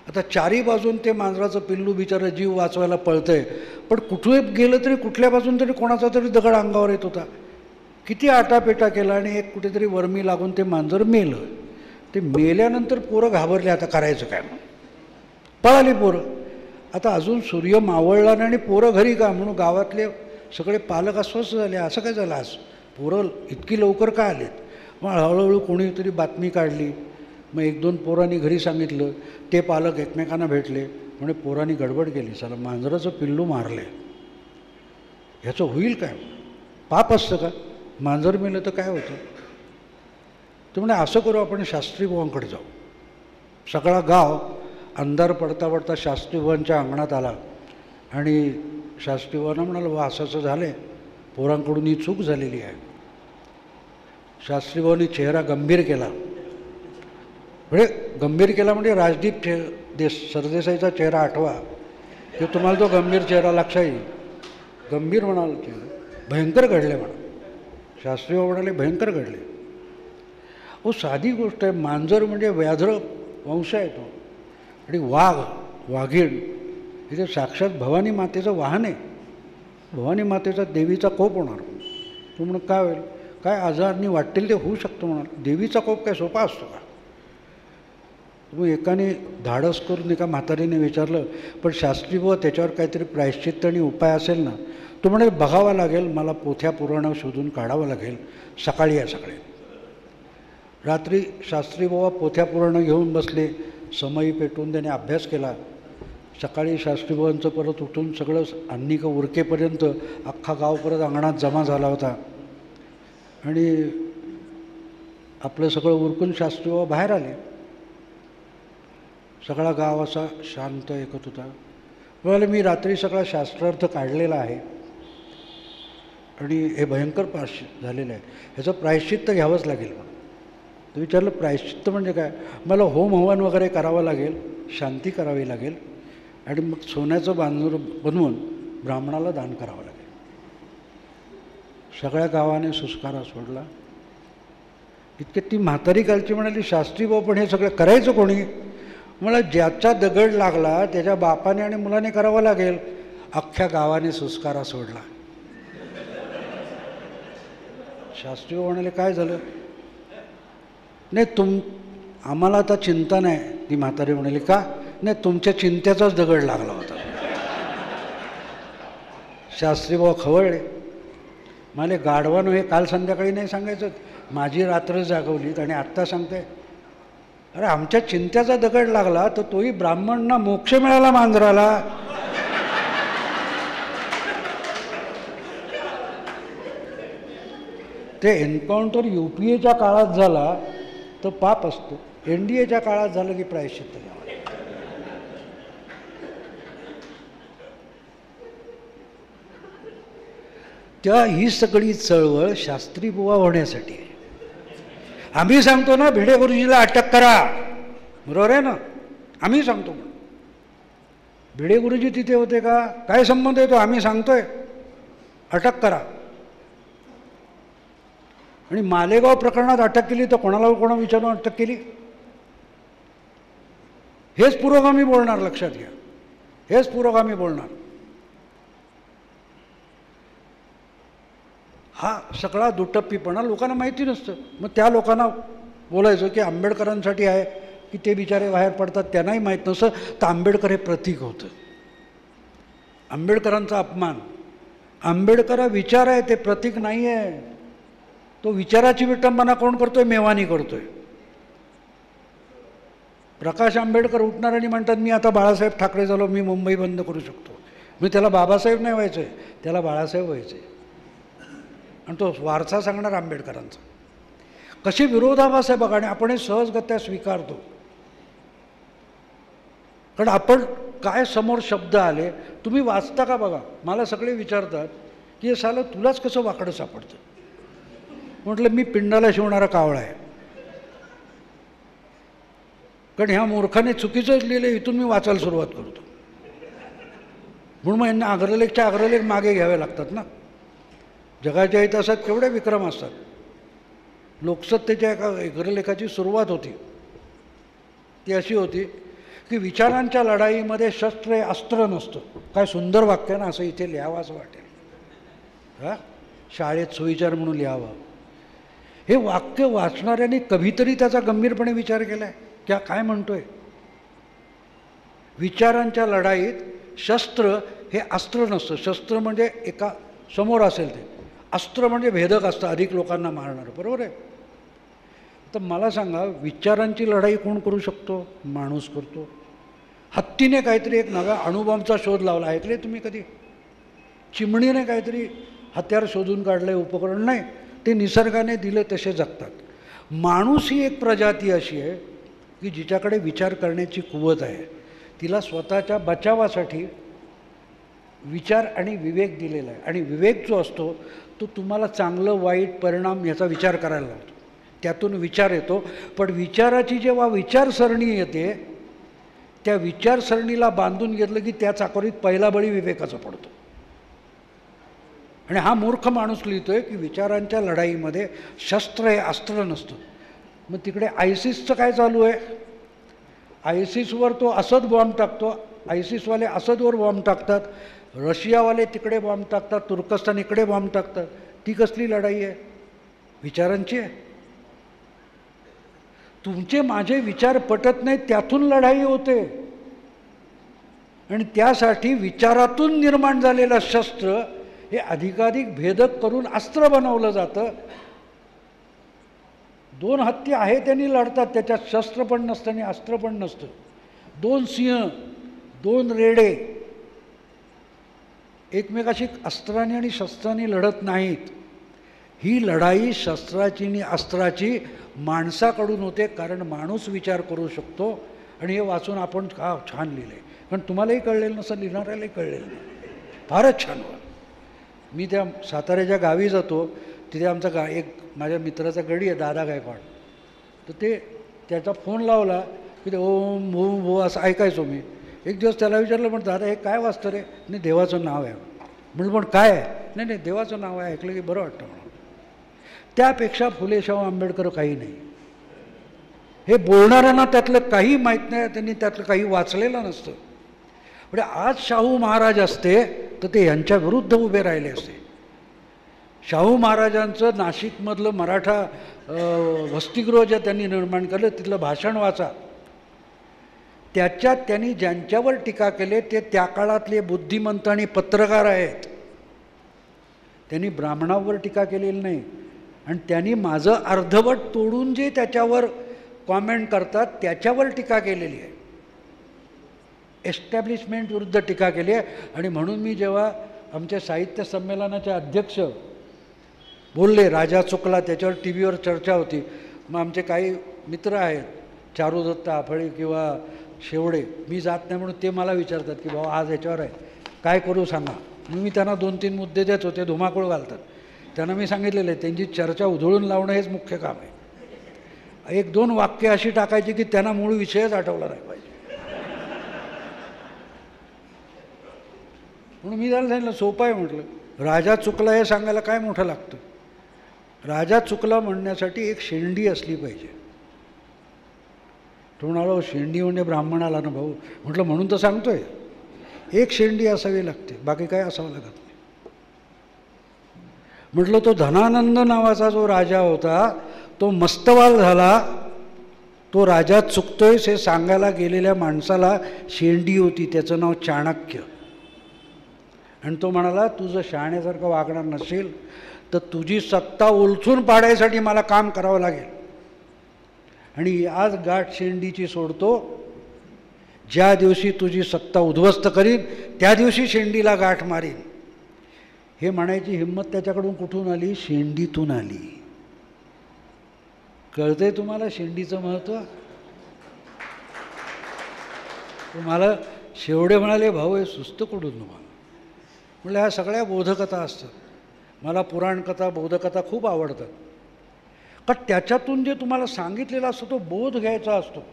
आता चारी बाजून ते मांजराचं पिल्लू बिचारं जीव वाचवायला पळतंय पण कुठे गेलं तरी कुठल्या बाजून तरी कोणाचा तरी दगड अंगावर येत होता. किती आटापेटा केला आणि एक कुठेतरी वर्मी लागून ते मांजर मेलं. ते मेल्यानंतर पोरं घाबरले. आता करायचं काय म्हणून पळाली पोरं. आता अजून सूर्य मावळला नाही आणि पोरं घरी का म्हणून गावातले सगळे पालक अस्वस्थ झाले. असं काय झालं आज? पोरं इतकी लवकर का आलेत? मग हळूहळू कोणीतरी बातमी काढली. मग एक दोन पोरांनी घरी सांगितलं. ते पालक एकमेकांना भेटले. म्हणजे पोरांनी गडबड केली. चला मांजराचं पिल्लू मारले. ह्याचं होईल काय? पाप असतं का? मांजर मेलं तर काय होतं? तर म्हणजे असं करू आपण शास्त्री बुवांकडे जाऊ. सगळा गाव अंधार पडता पडता शास्त्री बुवांच्या अंगणात आला आणि शास्त्री बुवांना म्हणाला वा असं असं झालं आहे, पोरांकडून ही चूक झालेली आहे. शास्त्री बुवांनी चेहरा गंभीर केला. म्हणजे गंभीर केला म्हणजे राजदीप सरदेसाईचा चेहरा आठवा की तुम्हाला तो गंभीर चेहरा लक्षात येईल. गंभीर म्हणाल चेहरा. भयंकर घडले म्हणा. शास्त्री बाबा म्हणाले भयंकर घडले. हो साधी गोष्ट आहे. मांजर म्हणजे व्याघ्र वंश आहे तो. आणि वाघीण इथे साक्षात भवानी मातेचं वाहन आहे. भवानी मातेचा देवीचा कोप होणार. तू म्हणून काय होईल? काय आजारनी वाटतील ते होऊ शकतो म्हणाल. देवीचा कोप काय सोपा असतो का? मग एकाने धाडस करून एका म्हातारीने विचारलं, पण शास्त्री बुवा त्याच्यावर काहीतरी प्रायश्चित्त आणि उपाय असेल ना? तो म्हणे, बघावा लागेल, मला पोथ्या पुराणं शोधून काढावं लागेल, सकाळी या सकाळी. रात्री शास्त्री बुवा पोथ्या पुराणं घेऊन बसले, समयी पेटून त्याने अभ्यास केला. सकाळी शास्त्रीबाबांचं परत उठून सगळं अन्निक उरकेपर्यंत अख्खा गाव परत अंगणात जमा झाला होता. आणि आपलं सगळं उरकून शास्त्रीबाबा बाहेर आले. सगळा गाव असा शांत ऐकत होता. म्हणाले, मी रात्री सगळा शास्त्रार्थ काढलेला आहे आणि हे भयंकर प्रायश्चित्त झालेलं आहे, ह्याचं प्रायश्चित्त घ्यावंच लागेल. तर विचारलं, प्रायश्चित्त म्हणजे काय? मला होम हवन वगैरे करावं लागेल, शांती करावी लागेल आणि मग सोन्याचं बांधूर बनवून ब्राह्मणाला दान करावं लागेल. सगळ्या गावाने सुस्कारा सोडला. इतके ती म्हातारी कालची म्हणाली, शास्त्री भाऊ पण हे सगळं करायचं कोणी? मला ज्याचा दगड लागला त्याच्या बापाने आणि मुलाने करावं लागेल. अख्ख्या गावाने सुस्कारा सोडला. शास्त्री भाऊ म्हणाले, काय झालं? नाही, आम्हाला आता चिंता नाही. ती म्हातारी म्हणाली, का? नाही, तुमच्या चिंतेचाच दगड लागला होता. शास्त्री भाऊ खवळले. मला गाढवानं हे काल संध्याकाळी नाही सांगायचं, माझी रात्र जागवलीत आणि आत्ता सांगते. अरे, आमच्या चिंतेचा दगड लागला तर तोही ब्राह्मणांना मोक्ष मिळाला मांजराला. ते एन्काउंटर UPAच्या काळात झाला तर पाप असतो, NDAच्या काळात झालं की प्रायश्चित्त घ्यावं. तेव्हा ही सगळी चळवळ शास्त्री बुवा होण्यासाठी आहे. आम्ही सांगतो ना, भिडे गुरुजीला अटक करा, बरोबर आहे ना? आम्ही सांगतो. भिडे गुरुजी तिथे होते का? काय संबंध येतो? आम्ही सांगतोय अटक करा. आणि मालेगाव प्रकरणात अटक केली तर कोणाला विचारून अटक केली? हेच पुरोगामी बोलणार, लक्षात घ्या, हेच पुरोगामी बोलणार. हा सगळा दुटप्पीपणा लोकांना माहिती नसतं. मग त्या लोकांना बोलायचं की आंबेडकरांसाठी आहे की ते बिचारे बाहेर पडतात, त्यांनाही माहीत नसतं. तर आंबेडकर हे प्रतीक होतं. आंबेडकरांचा अपमान. आंबेडकर विचार आहे, ते प्रतीक नाही आहे. तो विचाराची विटंबना कोण करतोय? मेवानी करतोय. प्रकाश आंबेडकर उठणार आणि म्हणतात, मी आता बाळासाहेब ठाकरे झालो, मी मुंबई बंद करू शकतो. मी त्याला बाबासाहेब नाही व्हायचं आहे, त्याला बाळासाहेब व्हायचं आहे. आणि तो वारसा सांगणार आंबेडकरांचा. कशी विरोधाभास आहे बघा. आणि आपण हे सहजगत्या स्वीकारतो. कारण आपण काय समोर शब्द आले, तुम्ही वाचता का बघा. मला सगळे विचारतात की हे सालं तुलाच कसं वाकडं सापडतं. म्हटलं, मी पिंडाला शिवणारा कावळा आहे. कारण ह्या मूर्खाने चुकीचंच लिहिलं, इथून मी वाचायला सुरुवात करतो. म्हणून मग यांना अग्रलेखच्या अग्रलेख मागे घ्यावे लागतात ना. जगाच्या इतिहासात केवढे विक्रम असतात. लोकसत्तेच्या एका अग्रलेखाची सुरुवात होती, ती अशी होती की विचारांच्या लढाईमध्ये शस्त्र हे अस्त्र नसतं. काय सुंदर वाक्य ना, असं इथे लिहावं असं वाटेल. हां, शाळेत सुविचार म्हणून लिहावं. हे वाक्य वाचणाऱ्यांनी कधीतरी त्याचा गंभीरपणे विचार केला आहे की काय म्हणतोय. विचारांच्या लढाईत शस्त्र हे अस्त्र नसतं. शस्त्र म्हणजे एका समोर असेल ते, अस्त्र म्हणजे भेदक असतं, अधिक लोकांना मारणारं, बरोबर आहे. तर मला सांगा, विचारांची लढाई कोण करू शकतो? माणूस करतो. हत्तीने काहीतरी एक नव्या अणुबॉम्बचा शोध लावला, ऐकले तुम्ही कधी? चिमणीने काहीतरी हत्यार शोधून काढलं, उपकरण नाही, ते निसर्गाने दिले तसे जगतात. माणूस ही एक प्रजाती अशी आहे की जिच्याकडे विचार करण्याची कुवत आहे. तिला स्वतःच्या बचावासाठी विचार आणि विवेक दिलेला आहे. आणि विवेक जो असतो तो तुम्हाला चांगलं वाईट परिणाम याचा विचार करायला लावतो. त्यातून विचार येतो. पण विचाराची जेव्हा विचारसरणी येते, त्या विचारसरणीला बांधून घेतलं की त्या चाकोरीत पहिला बळी विवेकाचा पडतो. आणि हा मूर्ख माणूस लिहितोय की विचारांच्या लढाईमध्ये शस्त्र हे अस्त्र नसतं. मग तिकडे आयसिसचं काय चालू आहे? आयसिसवर तो असद बॉम्ब टाकतो. आयसिसवाले असदवर बॉम्ब टाकतात, रशियावाले तिकडे बॉम्ब टाकतात, तुर्कस्तान इकडे बॉम्ब टाकतात. ती कसली लढाई आहे? विचारांची आहे. तुमचे माझे विचार पटत नाहीत, त्यातून लढाई होते. आणि त्यासाठी विचारातून निर्माण झालेलं शस्त्र हे अधिकाधिक भेदक करून अस्त्र बनवलं जातं. 2 हत्ती आहे त्यांनी लढतात, त्याच्यात शस्त्र पण नसतं आणि अस्त्र पण नसतं. 2 सिंह, 2 रेडे एकमेकाशी अस्त्राने आणि शस्त्राने लढत नाहीत. ही लढाई शस्त्राची आणि अस्त्राची माणसाकडून होते, कारण माणूस विचार करू शकतो. आणि हे वाचून आपण का छान लिहिलं आहे, कारण तुम्हालाही कळलेलं नसं, लिहिणाऱ्यालाही कळलेलं नाही. फारच छान वा. मी त्या साताऱ्याच्या गावी जातो, तिथे आमचा एक माझ्या मित्राचा गडी आहे दादा गायकवाड. तर त्याचा फोन लावला की ते ओम ओम हो असं ऐकायचो मी. एक दिवस त्याला विचारलं, पण दादा हे काय वाचतं रे? नाही देवाचं नाव आहे. म्हणलं पण काय आहे? नाही नाही देवाचं नाव आहे, ऐकलं की बरं वाटतं म्हणून. त्यापेक्षा फुले शाहू आंबेडकर काही नाही. हे बोलणाऱ्यांना त्यातलं काही माहीत नाही, त्यांनी त्यातलं काही वाचलेलं नसतं. म्हणजे आज शाहू महाराज असते तर ते यांच्या विरुद्ध उभे राहिले असते. शाहू महाराजांचं नाशिकमधलं मराठा वसतिगृह जे त्यांनी निर्माण केलं, तिथलं भाषण वाचा. त्याच्यात त्यांनी ज्यांच्यावर टीका केले ते त्या काळातले बुद्धिमंत आणि पत्रकार आहेत. त्यांनी ब्राह्मणावर टीका केलेली नाही. आणि त्यांनी माझं अर्धवट तोडून जे त्याच्यावर कॉमेंट करतात त्याच्यावर टीका केलेली आहे. एस्टॅब्लिशमेंट विरुद्ध टीका केली आहे. आणि म्हणून मी जेव्हा आमच्या साहित्य संमेलनाचे अध्यक्ष बोलले राजा चुकला, त्याच्यावर टी व्हीवर चर्चा होती. मग आमचे काही मित्र आहेत, चारुदत्त आफळे किंवा शेवडे, मी जात नाही म्हणून ते मला विचारतात की भाऊ आज याच्यावर आहे काय करू सांगा. मी त्यांना 2-3 मुद्दे देत होते, धुमाकूळ घालतात. त्यांना मी सांगितलेलं आहे त्यांची चर्चा उधळून लावणं हेच मुख्य काम आहे. 1-2 वाक्य अशी टाकायची की त्यांना मूळ विषयच आठवला नाही पाहिजे. म्हणून मी त्याला सांगितलं सोपं आहे म्हटलं, राजा चुकला हे सांगायला काय मोठं लागतं. राजा चुकला म्हणण्यासाठी एक शेंडी असली पाहिजे. तो म्हणाला शेंडी म्हणजे ब्राह्मणाला ना भाऊ. म्हटलं म्हणून तर सांगतोय, एक शेंडी असावी लागते, बाकी काय असावं लागत नाही. म्हटलं तो धनानंद नावाचा जो राजा होता तो मस्तवाल झाला. तो राजा चुकतोय हे सांगायला गेलेल्या माणसाला शेंडी होती, त्याचं नाव चाणक्य. आणि तो म्हणाला तू जर शहाण्यासारखं वागणार नसेल तर तुझी सत्ता उलथून पाडायसाठी मला काम करावं लागेल. आणि आज गाठ शेंडीची सोडतो, ज्या दिवशी तुझी सत्ता उद्ध्वस्त करीन त्या दिवशी शेंडीला गाठ मारीन. हे म्हणायची हिंमत त्याच्याकडून कुठून आली? शेंडीतून आली. कळतंय तुम्हाला शेंडीचं महत्त्व? तुम्हाला शेवडे म्हणाले भाऊ हे सुस्त कुठून तुम्हाला? म्हटलं ह्या सगळ्या बोधकथा असतात. मला पुराणकथा बोधकथा खूप आवडतात. का त्याच्यातून जे तुम्हाला सांगितलेलं असतं तो बोध घ्यायचा असतो.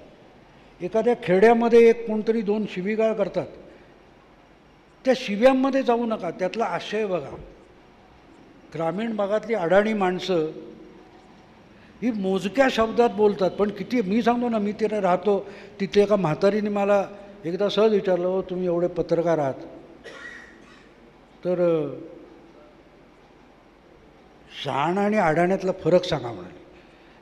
एखाद्या खेड्यामध्ये एक कोणतरी 2 शिवीगाळ करतात, त्या शिव्यांमध्ये जाऊ नका, त्यातला आशय बघा. ग्रामीण भागातली अडाणी माणसं ही मोजक्या शब्दात बोलतात, पण किती मी सांगतो ना, मी तिथे राहतो, तिथे एका म्हातारीने मला एकदा सहज विचारलं, हो तुम्ही एवढे पत्रकार आहात तर शहाणा आणि अडाण्यातला फरक सांगा म्हणाले.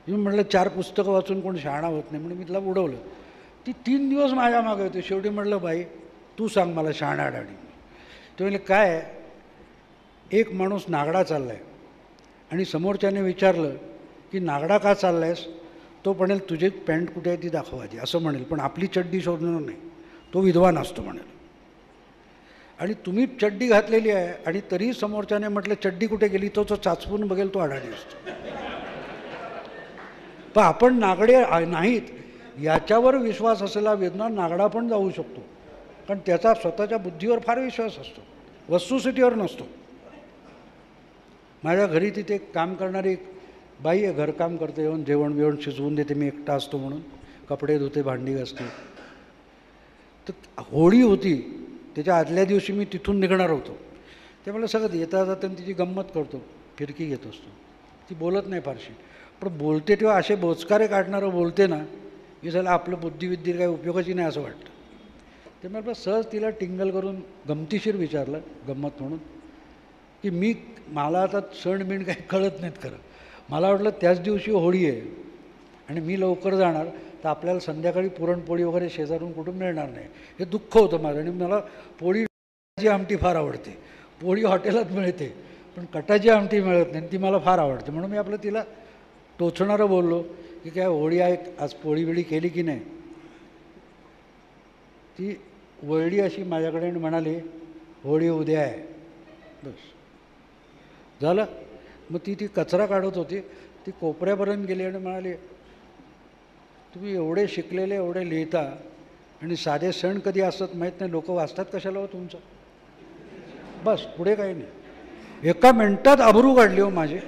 मी म्हटलं 4 पुस्तकं वाचून कोण शहाणा होत नाही म्हणून मी तिला उडवलं. ती 3 दिवस माझ्या मागे होती. शेवटी म्हटलं बाई तू सांग मला शहाणा अडाणी. ते म्हणजे काय, एक माणूस नागडा चालला आहे आणि समोरच्याने विचारलं की नागडा का चालला आहेस? तो म्हणेल तुझी पॅन्ट कुठे आहे ती दाखव आधी असं म्हणेल, पण आपली चड्डी शोधणार नाही. तो विद्वान असतो म्हणेल. आणि तुम्ही चड्डी घातलेली आहे आणि तरी समोरच्याने म्हटलं चड्डी कुठे गेली, तो चाचपून बघेल तो अडाणी असतो. पण आपण नागडे नाहीत याच्यावर विश्वास असलेला विद्वान नागडा पण जाऊ शकतो, कारण त्याचा स्वतःच्या बुद्धीवर फार विश्वास असतो, वस्तुस्थितीवर नसतो. माझ्या घरी तिथे काम करणारी एक बाई आहे, घरकाम करते, येऊन जेवण बिवण शिजवून देते. मी एकटा असतो म्हणून कपडे धुते, भांडी घासते. तर होळी होती, त्याच्या आदल्या दिवशी मी तिथून निघणार होतो. ते मला सगळं येता जाताना तिची गंमत करतो, फिरकी घेत असतो. ती बोलत नाही फारशी, पण बोलते तेव्हा असे बोचकारे काढणारं बोलते ना की झालं आपलं बुद्धिविद्येला काही उपयोगाची नाही असं वाटतं. ते मला सहज तिला टिंगल करून गमतीशीर विचारलं, गंमत म्हणून, की मला आता सण बिण काही कळत नाहीत खरं. मला वाटलं त्याच दिवशी होळी आहे आणि मी लवकर जाणार तर आपल्याला संध्याकाळी पुरणपोळी वगैरे शेजारून कुठून मिळणार नाही. हे दुःख होतं माझं. आणि मला पोळीची आमटी फार आवडते. पोळी हॉटेलात मिळते पण कटाची आमटी मिळत नाही, ती मला फार आवडते. म्हणून मी आपलं तिला टोचणारं बोललो की काय होळी आहे, आज पोळी बिळी केली की नाही. ती वळली अशी माझ्याकडे आणि म्हणाली होळी उद्या आहे. बस झालं. मग ती कचरा काढत होती, ती कोपऱ्यापर्यंत गेली आणि म्हणाली तुम्ही एवढे शिकलेले, एवढे लिहिता आणि साधे सण कधी असतात माहीत नाही, लोक वाचतात कशाला हो तुमचं. बस पुढे काही नाही. एका मिनटात अब्रू काढली हो माझी.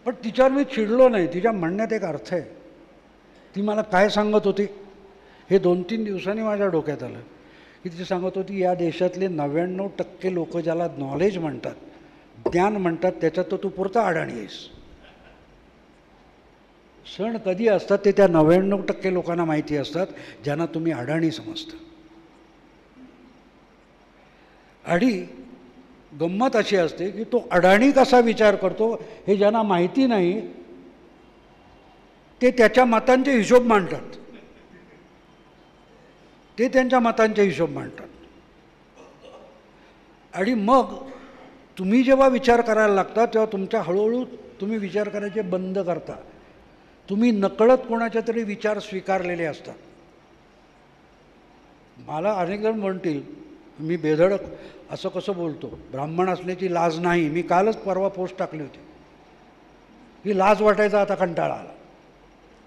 पण तिच्यावर मी चिडलो नाही. तिच्या म्हणण्यात एक अर्थ आहे. ती मला काय सांगत होती हे 2-3 दिवसांनी माझ्या डोक्यात आलं की ती सांगत होती या देशातले 99% लोक ज्याला नॉलेज म्हणतात, ज्ञान म्हणतात, त्याच्यात तर तू पुरता अडाणी आहेस. सण कधी असतात ते त्या 99% लोकांना माहिती असतात ज्यांना तुम्ही अडाणी समजता. आणि गंमत अशी असते की तो अडाणी कसा विचार करतो हे ज्यांना माहिती नाही ते त्याच्या मतांचे हिशोब मांडतात. ते त्यांच्या मतांचे हिशोब मांडतात. आणि मग तुम्ही जेव्हा विचार करायला लागता तेव्हा तुमच्या हळूहळू तुम्ही विचार करायचे बंद करता. तुम्ही नकळत कोणाच्या तरी विचार स्वीकारलेले असतात. मला अनेक जण म्हणतील मी बेधडक असं कसं बोलतो, ब्राह्मण असल्याची लाज नाही. मी कालच परवा पोस्ट टाकली होती ही लाज वाटायचा आता कंटाळा आला.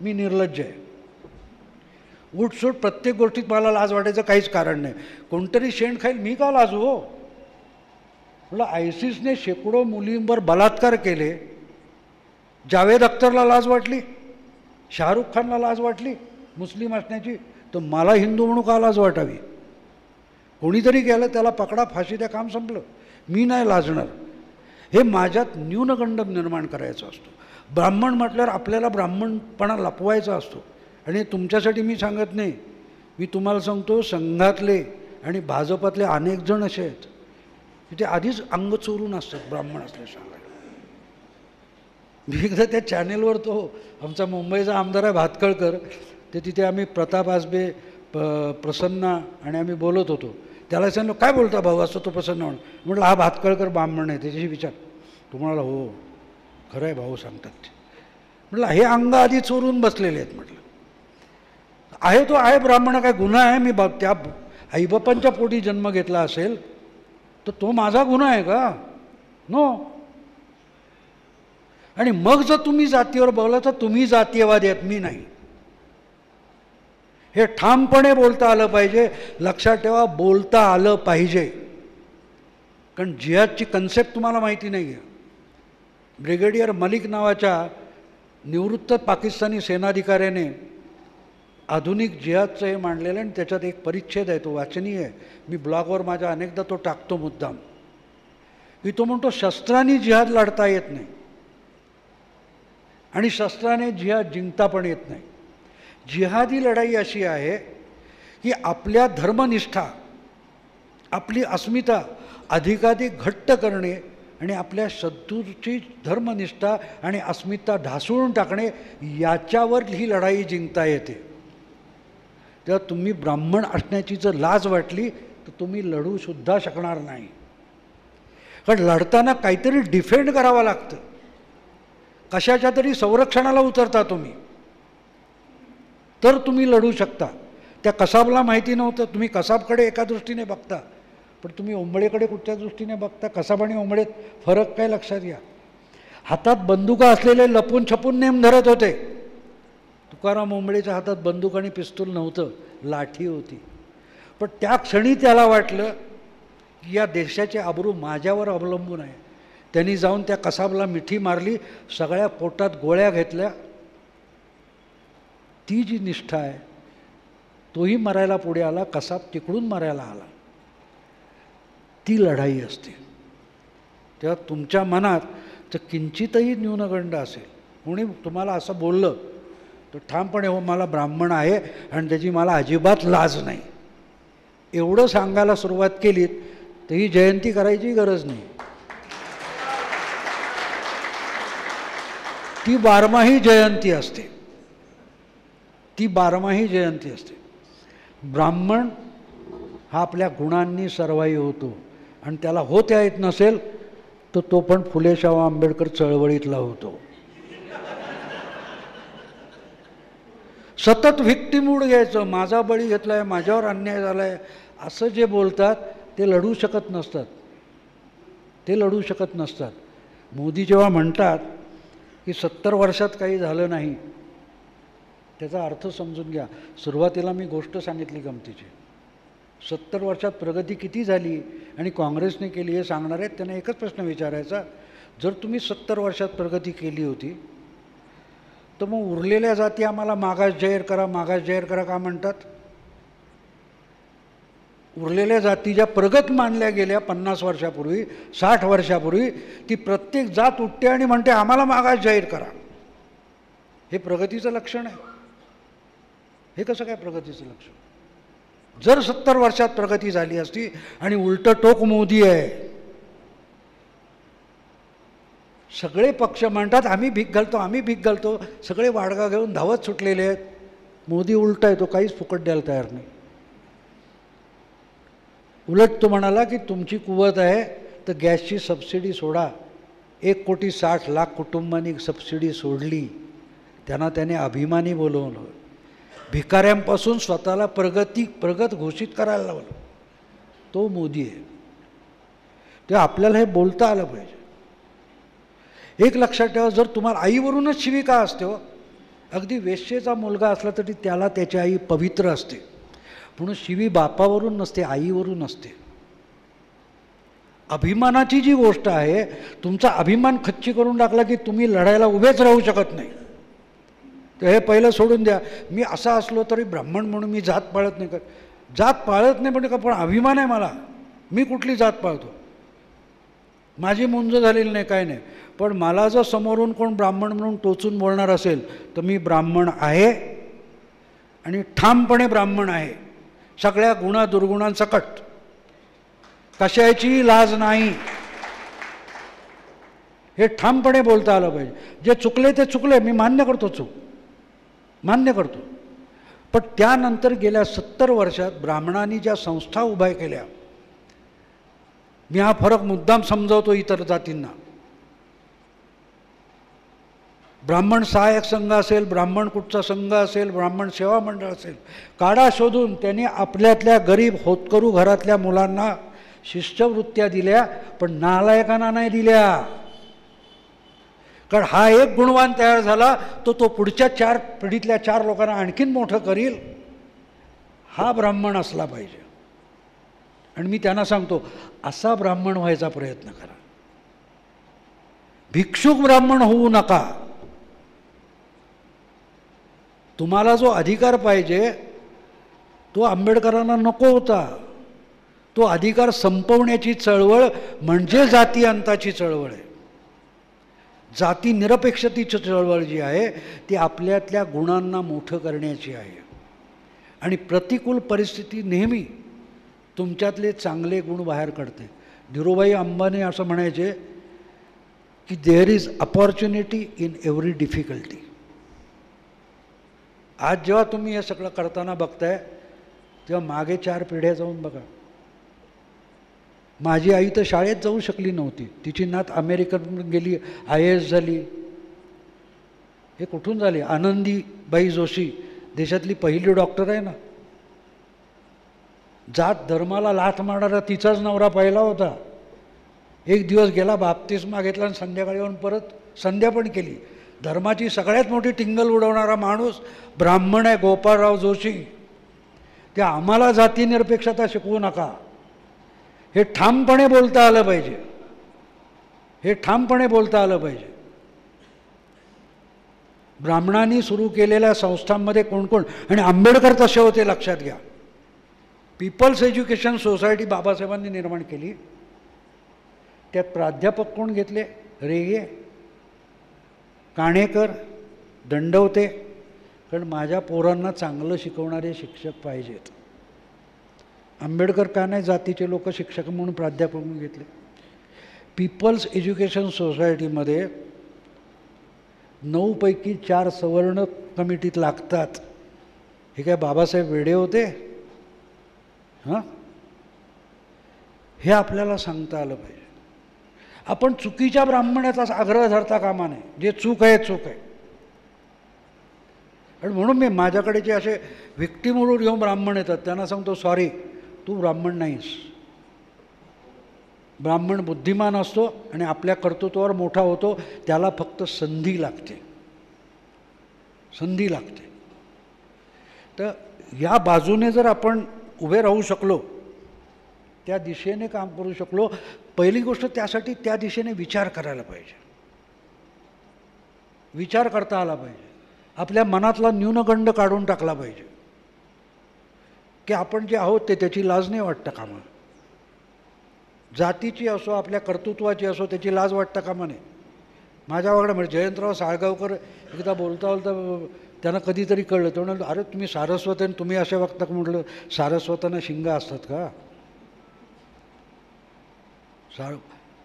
मी निर्लज्ज आहे. उठसूट प्रत्येक गोष्टीत मला लाज वाटायचं काहीच कारण नाही. कोणतरी शेण खाईल मी का लाजू हो. म्हटलं आयसिसने शेकडो मुलींवर बलात्कार केले, जावेद अख्तरला लाज वाटली, शाहरुख खानला लाज वाटली मुस्लिम असण्याची, तर मला हिंदू म्हणून का लाज वाटावी. कोणीतरी गेलं त्याला पकडा, फाशी द्या, काम संपलं. मी नाही लाजणार. हे माझ्यात न्यूनगंड निर्माण करायचा असतो. ब्राह्मण म्हटल्यावर आपल्याला ब्राह्मणपणा लपवायचा असतो. आणि तुमच्यासाठी मी सांगत नाही, मी तुम्हाला सांगतो संघातले आणि भाजपातले अनेक जण असे आहेत की ते आधीच अंग चोरून असतात ब्राह्मण असले सांगायला. मी एकदा त्या चॅनेलवर तो आमचा मुंबईचा आमदार आहे भातखळकर, ते तिथे आम्ही प्रताप आसबे, प्रसन्ना आणि आम्ही बोलत होतो. त्याला सांगितलं काय बोलता भाऊ असं. तो प्रसन्न म्हणून म्हटलं हा भातखळकर ब्राह्मण आहे त्याच्याशी विचार. तो म्हणाला हो खरं आहे भाऊ सांगतात ते. म्हटलं हे अंग आधी चोरून बसलेले आहेत. म्हटलं आहे तो आहे ब्राह्मण, काय गुन्हा आहे. मी त्या आईबापांच्या पोटी जन्म घेतला असेल तर तो माझा गुन्हा आहे का. नो. आणि मग जर तुम्ही जातीवर बोलला तर तुम्ही जातीयवादी आहेत, मी नाही. हे ठामपणे बोलता आलं पाहिजे. लक्षात ठेवा बोलता आलं पाहिजे. कारण जिहादची कन्सेप्ट तुम्हाला माहिती नाही आहे. ब्रिगेडियर मलिक नावाच्या निवृत्त पाकिस्तानी सेनाधिकाऱ्याने आधुनिक जिहादचं हे मांडलेलं आहे आणि त्याच्यात एक परिच्छेद आहे, तो वाचनीय आहे. मी ब्लॉगवर माझ्या अनेकदा तो टाकतो मुद्दाम, की तो म्हणतो शस्त्रांनी जिहाद लढता येत नाही आणि शस्त्राने जिहाद जिंकता पण येत नाही. जिहादी लढाई अशी आहे की आपल्या धर्मनिष्ठा, आपली अस्मिता अधिकाधिक घट्ट करणे आणि आपल्या शत्रूची धर्मनिष्ठा आणि अस्मिता ढासळून टाकणे, याच्यावर ही लढाई जिंकता येते. तेव्हा तुम्ही ब्राह्मण असण्याची जर लाज वाटली तर तुम्ही लढूसुद्धा शकणार नाही. कारण लढताना काहीतरी डिफेंड करावं लागतं. कशाच्या तरी संरक्षणाला उतरता तुम्ही तर तुम्ही लढू शकता. त्या कसाबला माहिती नव्हतं. तुम्ही कसाबकडे एका दृष्टीने बघता पण तुम्ही ओंबळेकडे कुठच्या दृष्टीने बघता. कसाब आणि ओंबळेत फरक काय लक्षात घ्या. हातात बंदुका असलेले लपून छपून नेम धरत होते. तुकाराम ओंबळेच्या हातात बंदूक आणि पिस्तूल नव्हतं, लाठी होती. पण त्या क्षणी त्याला वाटलं की या देशाचे अब्रू माझ्यावर अवलंबून आहे. त्यांनी जाऊन त्या कसाबला मिठी मारली, सगळ्या पोटात गोळ्या घेतल्या. ती जी निष्ठा आहे, तोही मरायला पुढे आला, कसाब तिकडून मरायला आला. ती लढाई असते. तेव्हा तुमच्या मनात जर किंचितही न्यूनगंड असेल, कोणी तुम्हाला असं बोललं तर ठामपणे हो मला ब्राह्मण आहे आणि त्याची मला अजिबात लाज नाही एवढं सांगायला सुरुवात केलीत तर ही जयंती करायची गरज नाही. ती बारमाही जयंती असते, ती बारमाही जयंती असते. ब्राह्मण हा आपल्या गुणांनी सर्वाई होतो आणि त्याला होता येत नसेल तर तो पण फुले शाहू आंबेडकर चळवळीतला होतो. सतत व्हिक्टिमूड घ्यायचं, माझा बळी घेतलाय, माझ्यावर अन्याय झालाय, असं जे बोलतात ते लढू शकत नसतात, ते लढू शकत नसतात. मोदी जेव्हा म्हणतात की 70 वर्षात काही झालं नाही, त्याचा अर्थ समजून घ्या. सुरुवातीला मी गोष्ट सांगितली गमतीची. 70 वर्षात प्रगती किती झाली आणि काँग्रेसने केली हे सांगणार आहेत. त्यांना एकच प्रश्न विचारायचा, जर तुम्ही 70 वर्षात प्रगती केली होती तर मग उरलेल्या जाती आम्हाला मागास जाहीर करा, मागास जाहीर करा का म्हणतात? उरलेल्या जाती ज्या प्रगत मानल्या गेल्या 50 वर्षापूर्वी, 60 वर्षापूर्वी, ती प्रत्येक जात उठते आणि म्हणते आम्हाला मागास जाहीर करा. हे प्रगतीचं लक्षण आहे? हे कसं काय प्रगतीचं लक्षण? जर 70 वर्षात प्रगती झाली असती आणि उलटं टोक मोदी आहे. सगळे पक्ष म्हणतात आम्ही भीक घालतो, आम्ही भीक घालतो, सगळे वाडगा घेऊन धावत सुटलेले आहेत. मोदी उलटा आहे, तो काहीच फुकट द्यायला तयार नाही. उलट तो म्हणाला की तुमची कुवत आहे तर गॅसची सबसिडी सोडा. 1,60,00,000 कुटुंबांनी सबसिडी सोडली, त्यांना त्याने अभिमानी बोलवलं. भिकाऱ्यांपासून स्वतःला प्रगत घोषित करायला लावलं. तो मोदी आहे. तेव्हा आपल्याला हे बोलता आलं पाहिजे. एक लक्षात ठेवा, जर तुम्हाला आईवरूनच शिविका असते हो, अगदी वेश्येचा मुलगा असला तरी त्याला त्याची आई पवित्र असते, म्हणून शिवी बापावरून नसते, आईवरून असते. अभिमानाची जी गोष्ट आहे, तुमचा अभिमान खच्ची करून टाकला की तुम्ही लढायला उभेच राहू शकत नाही. तर हे पहिलं सोडून द्या. मी असा असलो तरी ब्राह्मण म्हणून मी जात पाळत नाही का? जात पाळत नाही म्हणजे का, पण अभिमान आहे मला. मी कुठली जात पाळतो? माझी मुंज झालेली नाही, काय नाही. पण मला जर समोरून कोण ब्राह्मण म्हणून टोचून बोलणार असेल तर मी ब्राह्मण आहे आणि ठामपणे ब्राह्मण आहे, सगळ्या गुणा दुर्गुणांसकट, कशाची लाज नाही. हे ठामपणे बोलता आलं पाहिजे. जे चुकले ते चुकले, मी मान्य करतो, चूक मान्य करतो. पण त्यानंतर गेल्या 70 वर्षात ब्राह्मणांनी ज्या संस्था उभ्या केल्या, मी हा फरक मुद्दाम समजावतो इतर जातींना. ब्राह्मण सहाय्यक संघ असेल, ब्राह्मण कुठचा संघ असेल, ब्राह्मण सेवा मंडळ असेल, काढा शोधून त्यांनी आपल्यातल्या गरीब होतकरू घरातल्या मुलांना शिष्यवृत्त्या दिल्या, पण नालायकांना नाही दिल्या. कारण हा एक गुणवान तयार झाला तो पुढच्या 4 पिढीतल्या 4 लोकांना आणखीन मोठं करील. हा ब्राह्मण असला पाहिजे. आणि मी त्यांना सांगतो, असा ब्राह्मण व्हायचा प्रयत्न करा. भिक्षुक ब्राह्मण होऊ नका. तुम्हाला जो अधिकार पाहिजे तो आंबेडकरांना नको होता. तो अधिकार संपवण्याची चळवळ म्हणजे जाती अंताची चळवळ आहे. जाती निरपेक्षतेची चळवळ जी आहे ती आपल्यातल्या गुणांना मोठं करण्याची आहे. आणि प्रतिकूल परिस्थिती नेहमी तुमच्यातले चांगले गुण बाहेर काढते. धीरूभाई अंबानी असं म्हणायचे की there is opportunity in every difficulty. आज जेव्हा तुम्ही हे सगळं करताना बघताय तेव्हा मागे 4 पिढ्या जाऊन बघा. माझी आई तर शाळेत जाऊ शकली नव्हती, तिची नात अमेरिकेत गेली, IAS झाली. हे कुठून झाले? आनंदीबाई जोशी देशातली पहिली डॉक्टर आहे ना. जात धर्माला लाथ मारणारा तिचाच नवरा पहिला होता. एक दिवस गेला, बाप्तिस्मा घेतला आणि संध्याकाळी येऊन परत संध्या पण केली. धर्माची सगळ्यात मोठी टिंगल उडवणारा माणूस ब्राह्मण आहे, गोपाळराव जोशी. ते आम्हाला जातीनिरपेक्षता शिकवू नका. हे ठामपणे बोलता आलं पाहिजे. हे ठामपणे बोलता आलं पाहिजे. ब्राह्मणांनी सुरू केलेल्या संस्थांमध्ये कोण कोण, आणि आंबेडकर तसे होते लक्षात घ्या. पीपल्स एज्युकेशन सोसायटी बाबासाहेबांनी निर्माण केली. त्यात प्राध्यापक कोण घेतले? रेगे, काणेकर, दंडवते. कारण माझ्या पोरांना चांगलं शिकवणारे शिक्षक पाहिजेत. आंबेडकर का नाही जातीचे लोक शिक्षक म्हणून प्राध्यापक म्हणून घेतले? पीपल्स एज्युकेशन सोसायटीमध्ये 9पैकी 4 सवर्ण कमिटीत लागतात. हे काय बाबासाहेब वेडे होते? हां, हे आपल्याला सांगता आलं पाहिजे. आपण चुकीच्या ब्राह्मणाचा आग्रह धरता कामा नये. जे चूक आहे चूक आहे. आणि म्हणून मी माझ्याकडे जे असे व्हिक्टिमूड घेऊन ब्राह्मण येतात त्यांना सांगतो, सॉरी, तू ब्राह्मण नाहीस. ब्राह्मण बुद्धिमान असतो आणि आपल्या कर्तृत्वावर मोठा होतो. त्याला फक्त संधी लागते, संधी लागते. तर या बाजूने जर आपण उभे राहू शकलो, त्या दिशेने काम करू शकलो, पहिली गोष्ट त्यासाठी त्या दिशेने विचार करायला पाहिजे. विचार करता आला पाहिजे. आपल्या मनातला न्यूनगंड काढून टाकला पाहिजे की आपण जे आहोत ते त्याची लाज नाही वाटतं कामा. जातीची असो, आपल्या कर्तृत्वाची असो, त्याची लाज वाटतं कामा नये. माझ्या वागडं म्हणजे जयंतराव साळगावकर एकदा बोलता बोलता त्यांना कधीतरी कळलं. ते म्हणाले, अरे तुम्ही सारस्वत आहे, तुम्ही असे वागता का? म्हटलं, सारस्वतांना शिंगा असतात का?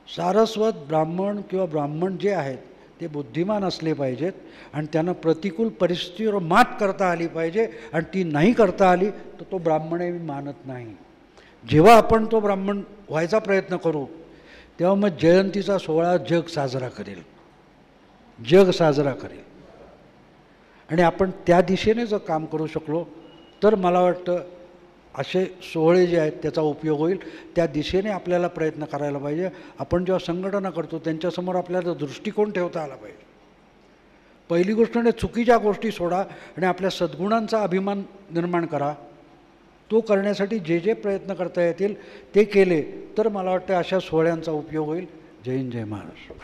सारस्वत ब्राह्मण किंवा ब्राह्मण जे आहेत ते बुद्धिमान असले पाहिजेत आणि त्यांना प्रतिकूल परिस्थितीवर मात करता आली पाहिजे. आणि ती नाही करता आली तर तो ब्राह्मण आहे मी मानत नाही. जेव्हा आपण तो ब्राह्मण व्हायचा प्रयत्न करू तेव्हा मग जयंतीचा सोहळा जग साजरा करेल, जग साजरा करेल. आणि आपण त्या दिशेने जर काम करू शकलो तर मला वाटतं असे सोहळे जे आहेत त्याचा उपयोग होईल. त्या दिशेने आपल्याला प्रयत्न करायला पाहिजे. आपण जेव्हा संघटना करतो त्यांच्यासमोर आपल्याला दृष्टिकोन ठेवता आला पाहिजे. पहिली गोष्ट म्हणजे चुकीच्या गोष्टी सोडा आणि आपल्या सद्गुणांचा अभिमान निर्माण करा. तो करण्यासाठी जे जे प्रयत्न करता येतील ते केले तर मला वाटतं अशा सोहळ्यांचा उपयोग होईल. जय हिंद, जय महाराष्ट्र.